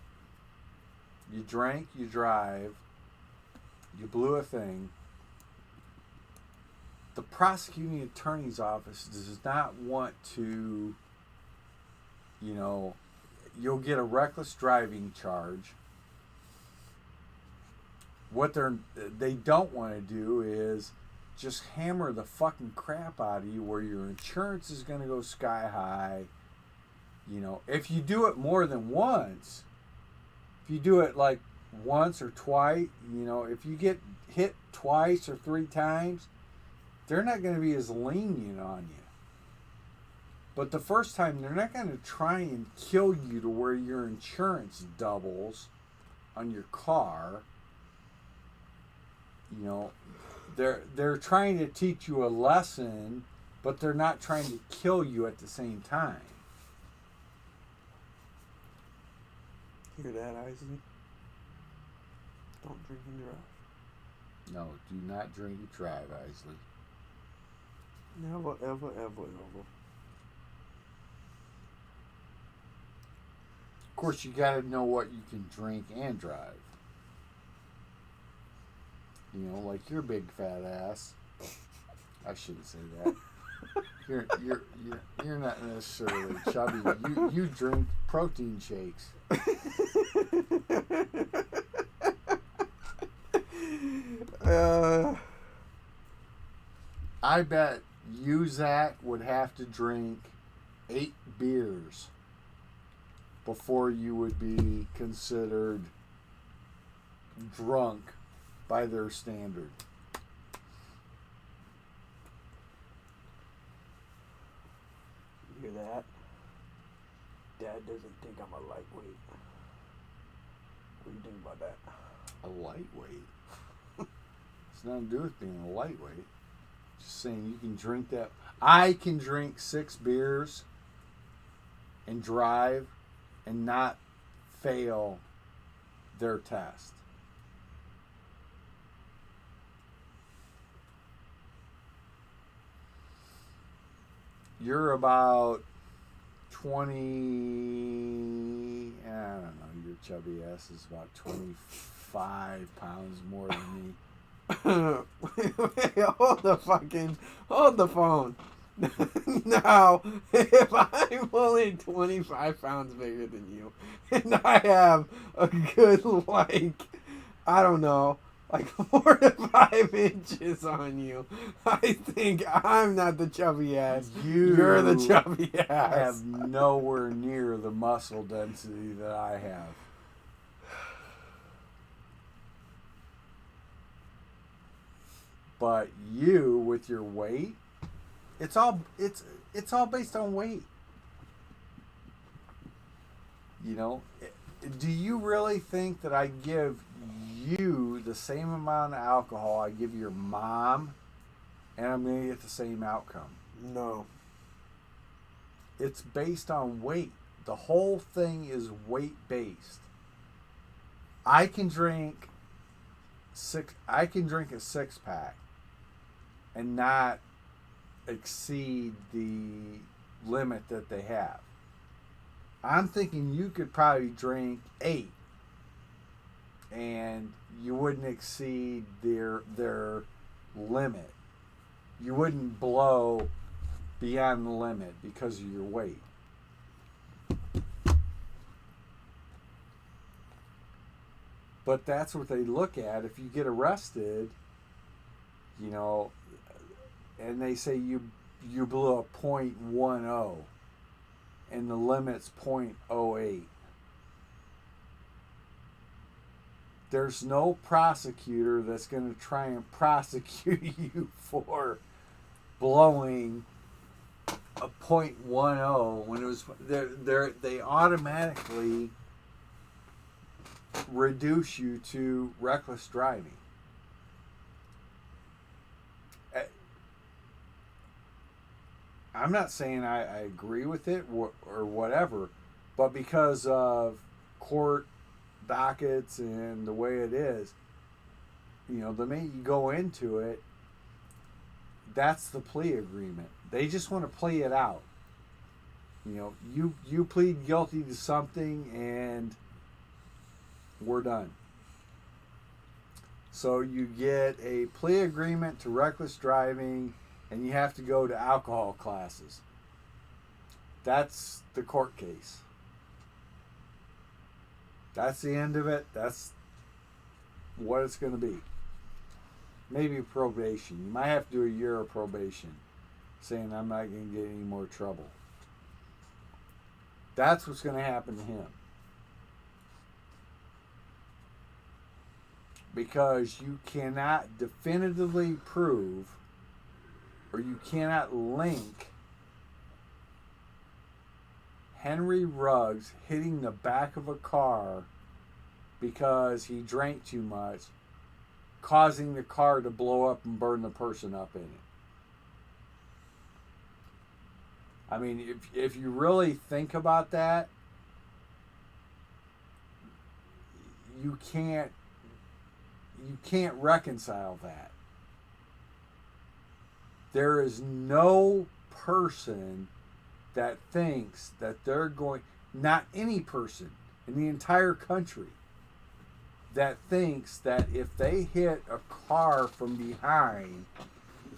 You drank, you drive, you blew a thing. The prosecuting attorney's office does not want to, you know, you'll get a reckless driving charge. What they don't want to do is just hammer the fucking crap out of you where your insurance is going to go sky high. You know, if you do it more than once... If you do it like once or twice, you know, if you get hit twice or 3 times, they're not going to be as lenient on you. But the first time, they're not going to try and kill you to where your insurance doubles on your car. You know, they're trying to teach you a lesson, but they're not trying to kill you at the same time. Hear that, Isley? Don't drink and drive. No, do not drink and drive, Isley. Never, ever, ever, ever. Of course, you got to know what you can drink and drive. You know, like your big fat ass. I shouldn't say that. You're not necessarily chubby. You drink protein shakes. I bet you, Zach, would have to drink 8 beers before you would be considered drunk by their standard. You hear that? Dad doesn't think I'm a lightweight. What do you think about that? A lightweight? It's nothing to do with being a lightweight. Just saying you can drink that. I can drink 6 beers and drive and not fail their test. You're about 20, I don't know, your chubby ass is about 25 pounds more than me. Wait, hold the phone. Now, if I'm only 25 pounds bigger than you, and I have a good, like, I don't know, like 4 to 5 inches on you, I think I'm not the chubby ass. You're the chubby ass. Have nowhere near the muscle density that I have. But you, with your weight, it's all based on weight. You know, do you really think that I give you the same amount of alcohol I give your mom, and I'm going to get the same outcome? No. It's based on weight. The whole thing is weight based. I can drink a 6-pack and not exceed the limit that they have. I'm thinking you could probably drink 8 and you wouldn't exceed their limit. You wouldn't blow beyond the limit because of your weight. But that's what they look at. If you get arrested, you know, and they say you blew a .10 and the limit's .08. there's no prosecutor that's going to try and prosecute you for blowing a .10 when it was they automatically reduce you to reckless driving. I'm not saying I agree with it or whatever, but because of court dockets and the way it is, the minute you go into it, that's the plea agreement. They just want to play it out. You plead guilty to something and we're done. So you get a plea agreement to reckless driving and you have to go to alcohol classes. That's the court case. That's the end of it. That's what it's going to be. Maybe probation. You might have to do a year of probation, saying I'm not going to get any more trouble. That's what's going to happen to him. Because you cannot definitively prove, or you cannot link Henry Ruggs hitting the back of a car because he drank too much, causing the car to blow up and burn the person up in it. I mean, if you really think about that, you can't reconcile that. There is no person that thinks that they're going, not any person in the entire country that thinks that if they hit a car from behind,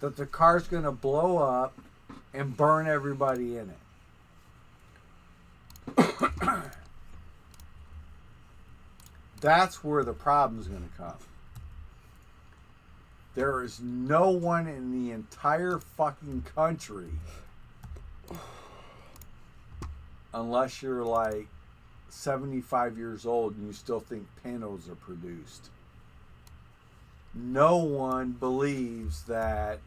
that the car's going to blow up and burn everybody in it. That's where the problem's going to come. There is no one in the entire fucking country, unless you're like 75 years old and you still think panels are produced. No one believes that,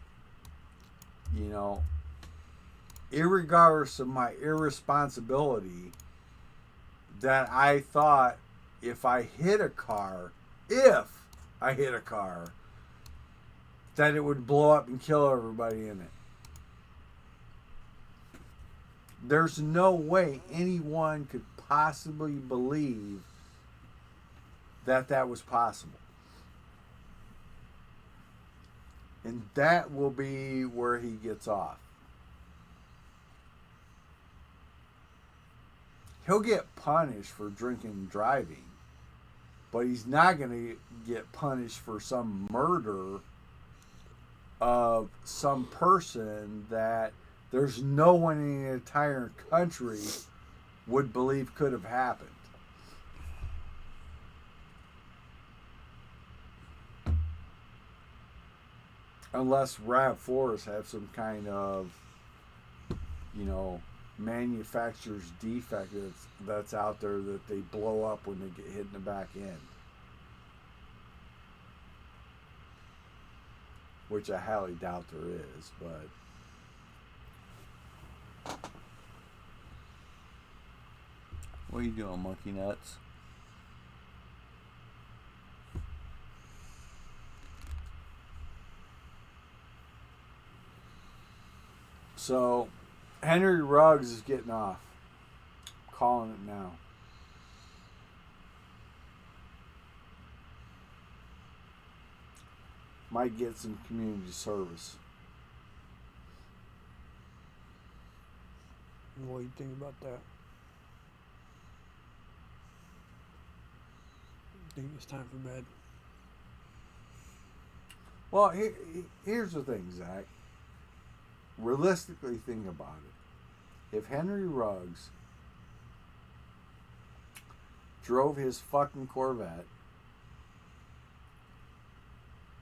irregardless of my irresponsibility, that I thought if I hit a car, that it would blow up and kill everybody in it. There's no way anyone could possibly believe that that was possible. And that will be where he gets off. He'll get punished for drinking and driving, but he's not going to get punished for some murder of some person that there's no one in the entire country would believe could have happened. Unless RAV4s have some kind of, manufacturer's defect that's out there that they blow up when they get hit in the back end. Which I highly doubt there is, but what are you doing, monkey nuts? So, Henry Ruggs is getting off. I'm calling it now. Might get some community service. What do you think about that? I think it's time for bed. Well, here's the thing, Zach. Realistically, think about it. If Henry Ruggs drove his fucking Corvette,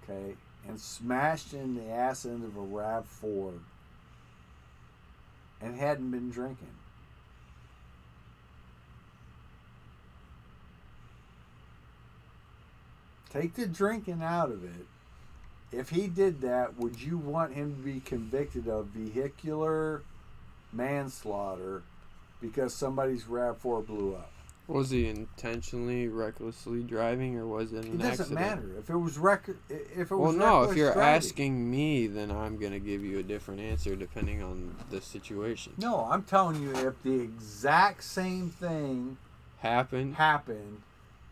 okay, and smashed in the ass end of a RAV4 and hadn't been drinking, take the drinking out of it. If he did that, would you want him to be convicted of vehicular manslaughter because somebody's RAV4 blew up? Was he intentionally recklessly driving, or was it an accident? It doesn't matter if it was Well, no. If you're driving. asking me, then I'm gonna give you a different answer depending on the situation. No, I'm telling you, if the exact same thing Happened.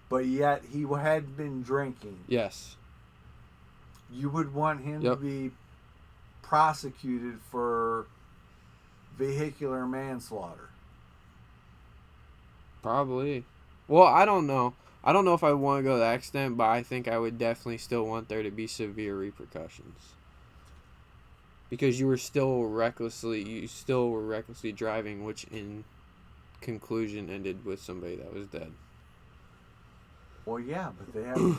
but yet he had been drinking, Yes. you would want him Yep. to be prosecuted for vehicular manslaughter. Probably. Well, I don't know. I don't know if I want to go to that extent, but I think I would definitely still want there to be severe repercussions. Because you were still recklessly driving, which in conclusion ended with somebody that was dead. Well, yeah, but they haven't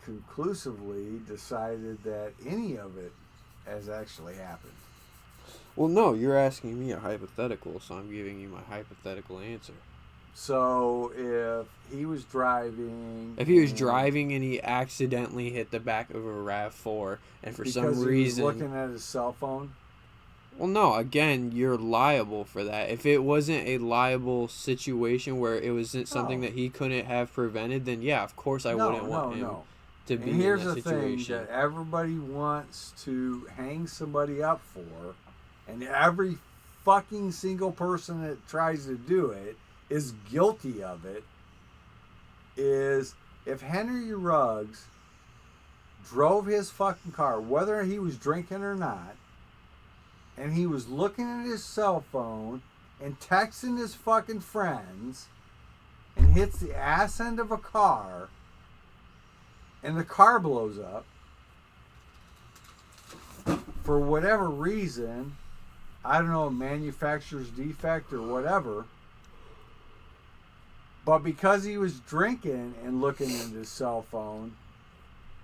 conclusively decided that any of it has actually happened. Well, no, you're asking me a hypothetical, so I'm giving you my hypothetical answer. So if he was driving... If he was driving and he accidentally hit the back of a RAV4, and for some reason... Because he was looking at his cell phone? Well, no, again, you're liable for that. If it wasn't a liable situation where it wasn't something that he couldn't have prevented, then yeah, of course I wouldn't want him to be and here's in that the situation. thing that everybody wants to hang somebody up for, and every fucking single person that tries to do it is guilty of it, is if Henry Ruggs drove his fucking car, whether he was drinking or not, and he was looking at his cell phone and texting his fucking friends and hits the ass end of a car and the car blows up for whatever reason, I don't know, manufacturer's defect or whatever, but because he was drinking and looking at his cell phone,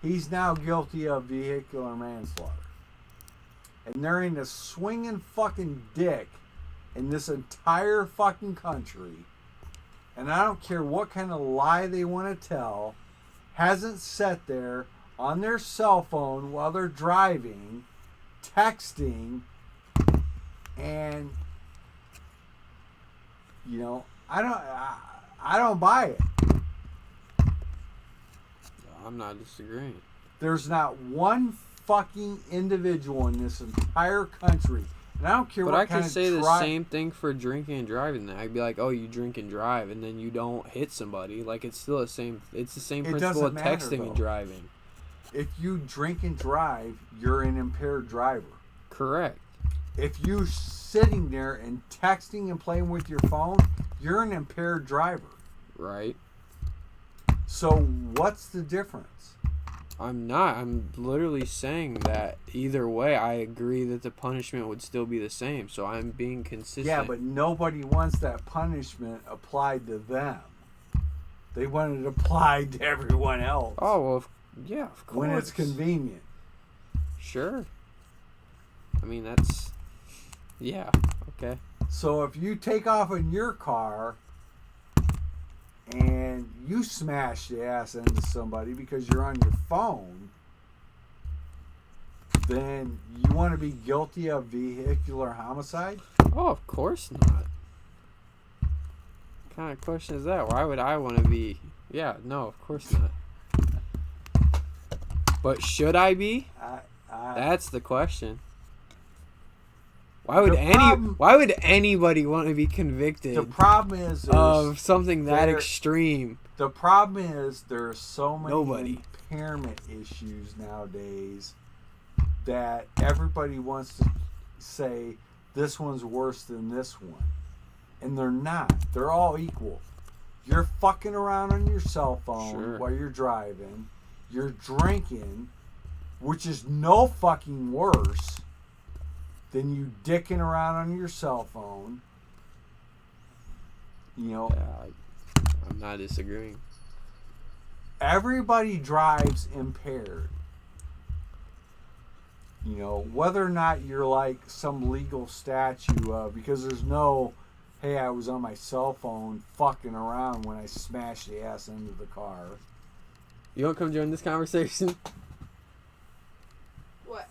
he's now guilty of vehicular manslaughter. And there ain't a swinging fucking dick in this entire fucking country, and I don't care what kind of lie they want to tell, hasn't sat there on their cell phone while they're driving, texting, and, you know, I don't buy it. I'm not disagreeing. There's not one fucking individual in this entire country, and I don't care But what I kind can of say the same thing for drinking and driving. Then I'd be like, "Oh, you drink and drive, and then you don't hit somebody." Like it's still the same. It's the same principle of texting and driving. If you drink and drive, you're an impaired driver. Correct. If you're sitting there and texting and playing with your phone, you're an impaired driver. Right. So what's the difference? I'm not. I'm literally saying that either way, I agree that the punishment would still be the same. So I'm being consistent. Yeah, but nobody wants that punishment applied to them. They want it applied to everyone else. Oh, well, yeah, of course. When it's convenient. Sure. I mean, that's... Yeah, okay. So if you take off in your car and you smash the ass into somebody because you're on your phone, then you want to be guilty of vehicular homicide? Oh, of course not. What kind of question is that? Why would I want to be... Yeah, no, of course not. But should I be? That's the question. Why would anybody want to be convicted the problem is of something that extreme? The problem is there are so many Nobody. impairment issues nowadays that everybody wants to say this one's worse than this one. And they're not. They're all equal. You're fucking around on your cell phone while you're driving. You're drinking, which is no fucking worse than you dicking around on your cell phone. You know, I'm not disagreeing. Everybody drives impaired. You know, whether or not you're like some legal statue of, because there's no, hey, I was on my cell phone fucking around when I smashed the ass into the car. You want to come join this conversation? What?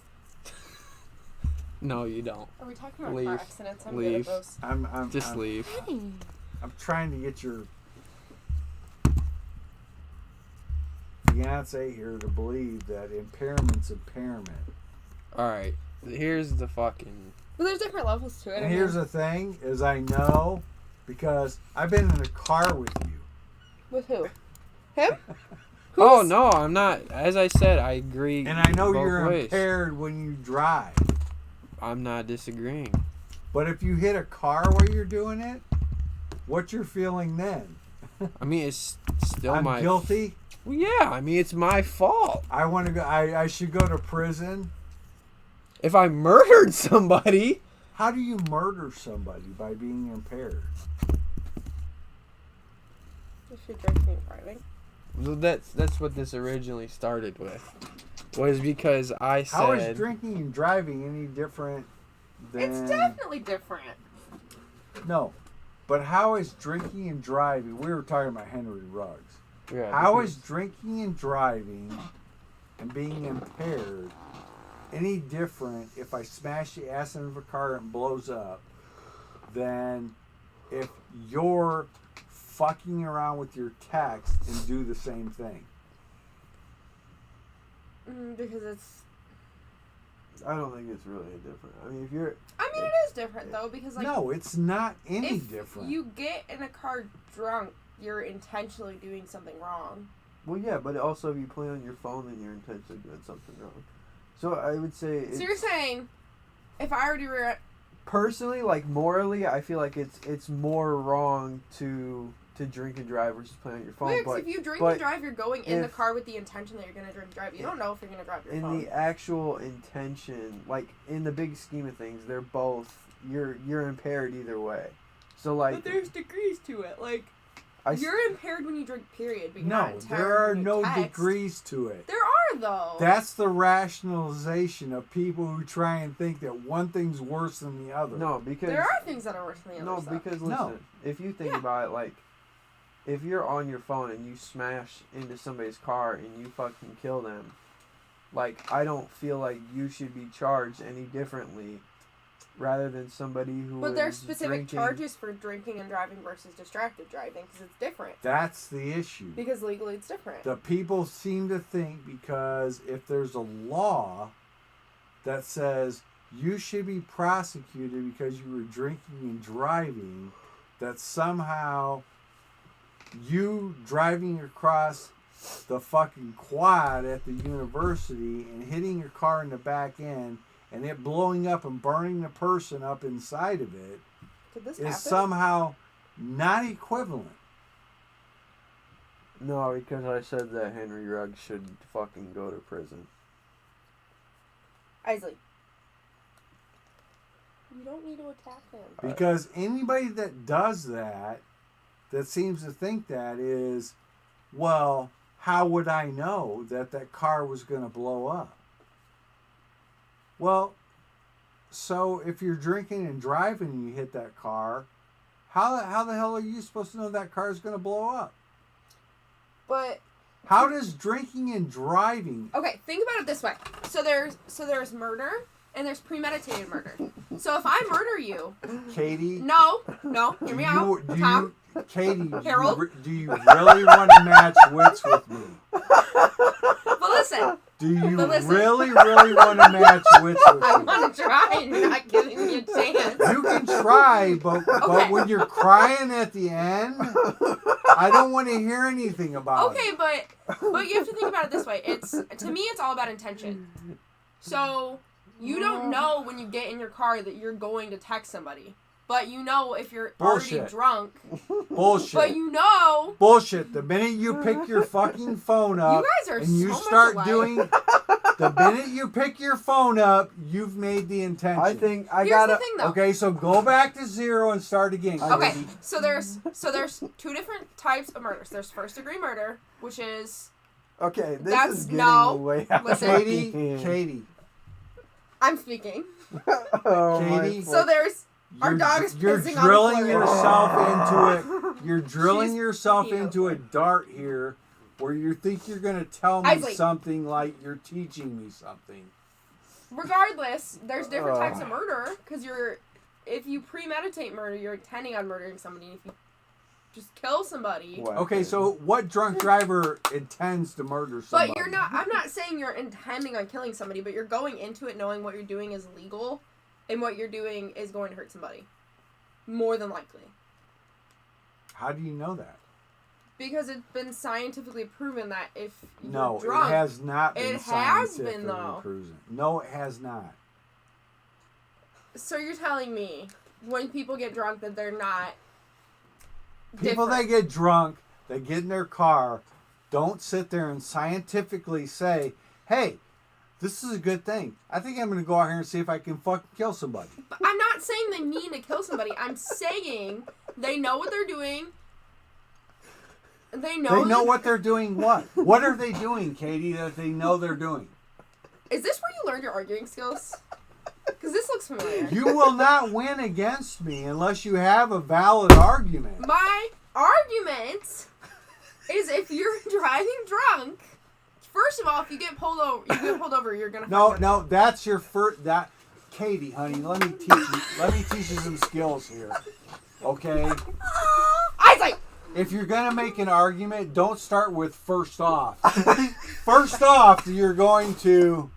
No, you don't. Are we talking about Leave. car accidents? I'm Leave. good at those. Just leave. I'm trying to get your fiance here to believe that impairment's impairment. All right. Here's the fucking. But there's different levels to it. And here's the thing, is I know because I've been in a car with you. With who? Him? Oh no, I'm not. As I said, I agree. And I know both you're ways. impaired when you drive. I'm not disagreeing. But if you hit a car while you're doing it, what's your feeling then? I mean, it's still I'm my. guilty. Well, yeah, I mean, it's my fault. I want to go. I should go to prison. If I murdered somebody. How do you murder somebody by being impaired? If you're drinking and driving. Well, that's what this originally started with. Was because I said. How is drinking and driving any different than? It's definitely different. No, but how is drinking and driving? We were talking about Henry Ruggs. Yeah, How because- is drinking and driving and being impaired any different if I smash the ass into a car and it blows up than if you're fucking around with your text and do the same thing? Because it's. I don't think it's really different. I mean, if you're... I mean, it is different though because like. No, it's not any if different. you get in a car drunk, you're intentionally doing something wrong. Well, yeah, but also if you play on your phone, then you're intentionally doing something wrong. So I would say... So you're saying, if I already were. Personally, like, morally, I feel like it's more wrong to drink and drive versus play on your phone. Weird, 'cause But if you drink but and drive, you're going in the if- car with the intention that you're going to drink and drive. You don't know if you're going to drive your in phone. the actual intention, like, in the big scheme of things, they're both... You're impaired either way. So, like... But there's degrees to it. Like, I you're impaired when you drink, period. But you're no, not impaired there are when you no text. degrees to it. There are, though. That's the rationalization of people who try and think that one thing's worse than the other. No, because... There are things that are worse than the No, other stuff. because, listen, No. if you think Yeah. about it, like... If you're on your phone and you smash into somebody's car and you fucking kill them, like, I don't feel like you should be charged any differently rather than somebody who But there's is specific drinking. charges for drinking and driving versus distracted driving because it's different. That's the issue. Because legally it's different. The people seem to think because if there's a law that says you should be prosecuted because you were drinking and driving, that somehow you driving across the fucking quad at the university and hitting your car in the back end and it blowing up and burning the person up inside of it Did this is happen? somehow not equivalent. No, because I said that Henry Ruggs should fucking go to prison. Isley. You don't need to attack him. Because anybody that does that seems to think that is, well, how would I know that that car was going to blow up? Well, so if you're drinking and driving and you hit that car, how the hell are you supposed to know that car is going to blow up? But How does drinking and driving... okay, think about it this way. So there's murder and there's premeditated murder. So if I murder you, Katie... no, hear me out, Tom. Katie, Harold? do you really want to match wits with me? But listen, Do you But listen. really want to match wits with I me? want to try and you're not giving me a chance. You can try, but Okay. when you're crying at the end, I don't want to hear anything about Okay, it. but you have to think about it this way. To me, it's all about intention. So you don't know when you get in your car that you're going to text somebody, but you know if you're already Bullshit. drunk. Bullshit. But you know. Bullshit. The minute you pick your fucking phone up You guys are and you so much start alike. doing, the minute you pick your phone up, you've made the intention. I think I Here's gotta... the thing, though. Okay, so go back to zero and start again. Okay, Katie. so there's two different types of murders. There's first degree murder, which is Okay, this That's- is getting no. way out Listen. of Katie, hand. Katie, I'm speaking. Oh, my Katie. fuck. So there's our You're- dog is You're pissing on the drilling floor. yourself into it. You're drilling She's yourself peeing into a dart here where you think you're going to tell me Isley. something like you're teaching me something. Regardless, there's different types of murder, because if you premeditate murder, you're intending on murdering somebody. If you just kill somebody. Okay, so what drunk driver intends to murder somebody? But I'm not saying you're intending on killing somebody, but you're going into it knowing what you're doing is illegal, and what you're doing is going to hurt somebody. More than likely. How do you know that? Because it's been scientifically proven that if you're No, drunk... it has not been It has been, scientifically though. proven. No, it has not. So you're telling me when people get drunk that they're not People that get drunk, they get in their car, don't sit there and scientifically say, hey, this is a good thing. I think I'm going to go out here and see if I can fucking kill somebody. But I'm not saying they mean to kill somebody. I'm saying they know what they're doing. They know what they're doing. What are they doing, Katie, that they know they're doing? Is this where you learned your arguing skills? Because this looks familiar. You will not win against me unless you have a valid argument. My argument is if you're driving drunk, first of all, if you get pulled over, you're gonna. No, that's your first. Katie, honey, let me teach you some skills here. Okay. Isaac. If you're gonna make an argument, don't start with first off. First off, you're going to.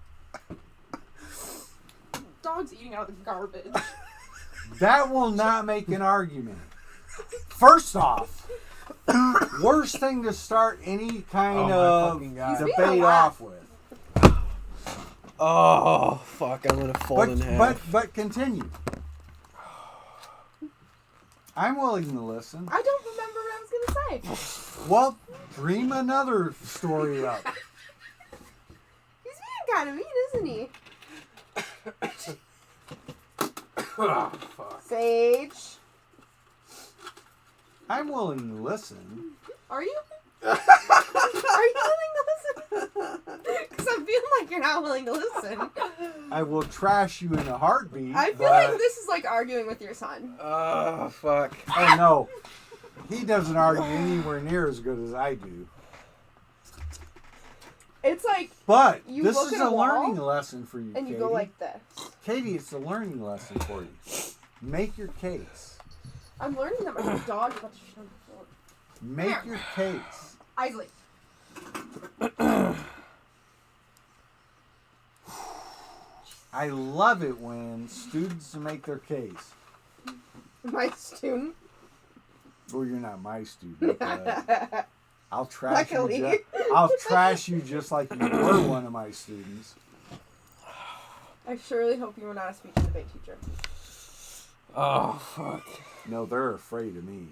Dog's eating out of the garbage. That will not make an argument. First off, worst thing to start any kind of debate off with. Oh, fuck, I'm gonna fold in half. But continue. I'm willing to listen. I don't remember what I was gonna say. Well, dream another story up. He's being kind of mean, isn't he? Oh, fuck. Sage. I'm willing to listen. Are you? Are you willing to listen? Because I'm feeling like you're not willing to listen. I will trash you in a heartbeat. I feel like this is like arguing with your son. Oh, fuck. Oh, no. He doesn't argue anywhere near as good as I do. It's like, But you this look is at a a wall, learning lesson for you, and you Katie. go like this. Katie, it's a learning lesson for you. Make your case. I'm learning that my dog is about to shit on the floor. Make your case. Isley. I love it when students make their case. My student. Well, you're not my student. But I'll trash you. Luckily. I'll trash you just like you were one of my students. I surely hope you were not a speech and debate teacher. Oh, fuck. No, they're afraid of me.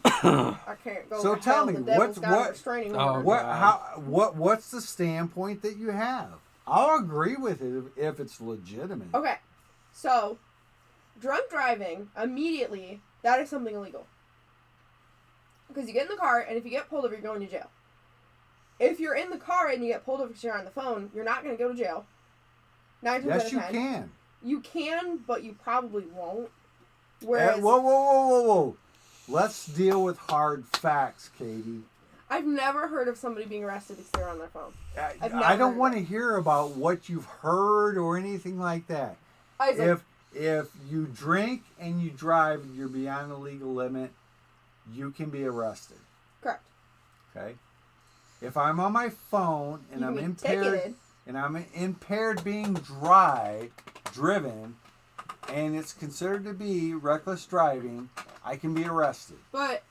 I can't go. So to tell hell. me, The devil's got a what- restraining Oh, order. What's the standpoint that you have? I'll agree with it if it's legitimate. Okay, so drunk driving immediately, that is something illegal. Because you get in the car, and if you get pulled over, you're going to jail. If you're in the car and you get pulled over because you're on the phone, you're not going to go to jail. 9 times out Yes, of you 10. can. You can, but you probably won't. Whereas Whoa. Let's deal with hard facts, Katie. I've never heard of somebody being arrested because they're on their phone. I've never I don't heard want of to hear about what you've heard or anything like that. Isaac, If you drink and you drive and you're beyond the legal limit, you can be arrested. correct. Okay? If I'm on my phone and You I'm can be impaired ticketed. and I'm impaired being driven and it's considered to be reckless driving, I can be arrested. But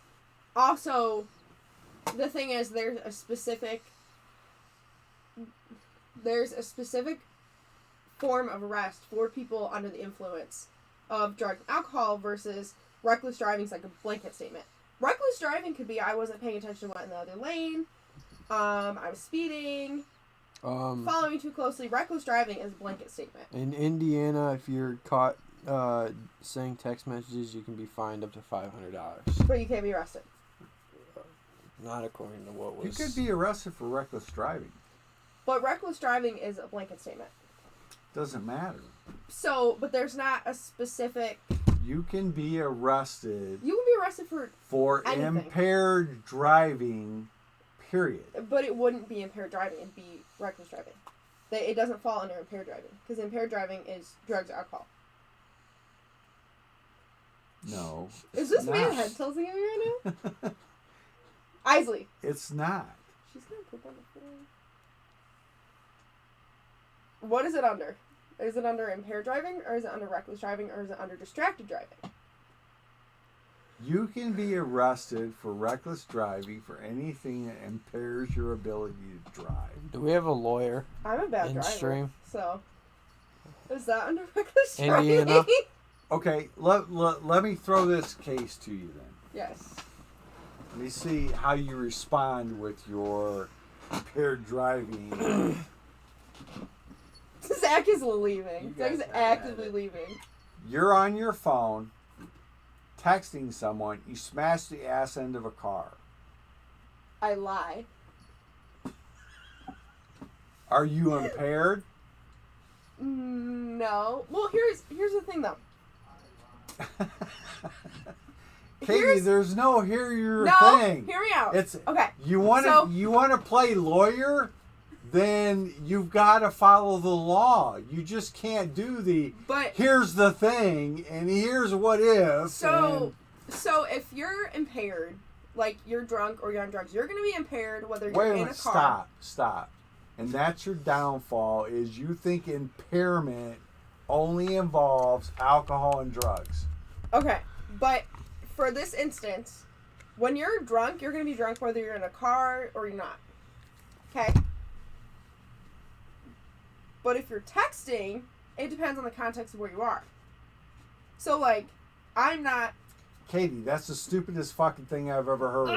also, the thing is, there's a specific form of arrest for people under the influence of drugs and alcohol versus reckless driving is like a blanket statement. Reckless driving could be I wasn't paying attention to what in the other lane, I was speeding, following too closely. Reckless driving is a blanket statement. In Indiana, if you're caught saying text messages, you can be fined up to $500. But you can't be arrested. Not according to what was. You could be arrested for reckless driving. But reckless driving is a blanket statement. Doesn't matter. So, but there's not a specific You can be arrested You can be arrested for anything. impaired driving, period. but it wouldn't be impaired driving. It'd be reckless driving. It doesn't fall under impaired driving because impaired driving is drugs or alcohol. No. Is this it's man not. head tilting at me right now? Isley. It's not. She's gonna poop on the floor. What is it under? Is it under impaired driving, or is it under reckless driving, or is it under distracted driving? You can be arrested for reckless driving for anything that impairs your ability to drive. Do we have a lawyer I'm a bad in driver, stream? so is that under reckless Indiana. driving? Okay, let me throw this case to you then. Yes. Let me see how you respond with your impaired driving. Zach is leaving. You guys Zach's have actively had it. leaving. You're on your phone, texting someone, you smash the ass end of a car. I lie. Are you impaired? No. Well, here's the thing though. Katie, Here's- there's no hear your No, thing. hear me out. It's Okay. you want to So- play lawyer, then you've got to follow the law. You just can't do the But here's the thing and here's what if. so if you're impaired, like you're drunk or you're on drugs, you're gonna be impaired whether and, you're wait a in minute, a car. stop. And that's your downfall is you think impairment only involves alcohol and drugs. Okay, but for this instance, when you're drunk, you're gonna be drunk whether you're in a car or you're not. Okay. But if you're texting, it depends on the context of where you are. So like, I'm not. Katie, that's the stupidest fucking thing I've ever heard.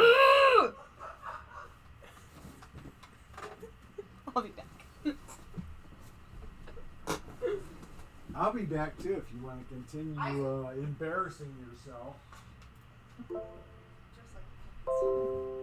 I'll be back. I'll be back too if you want to continue embarrassing yourself. Just like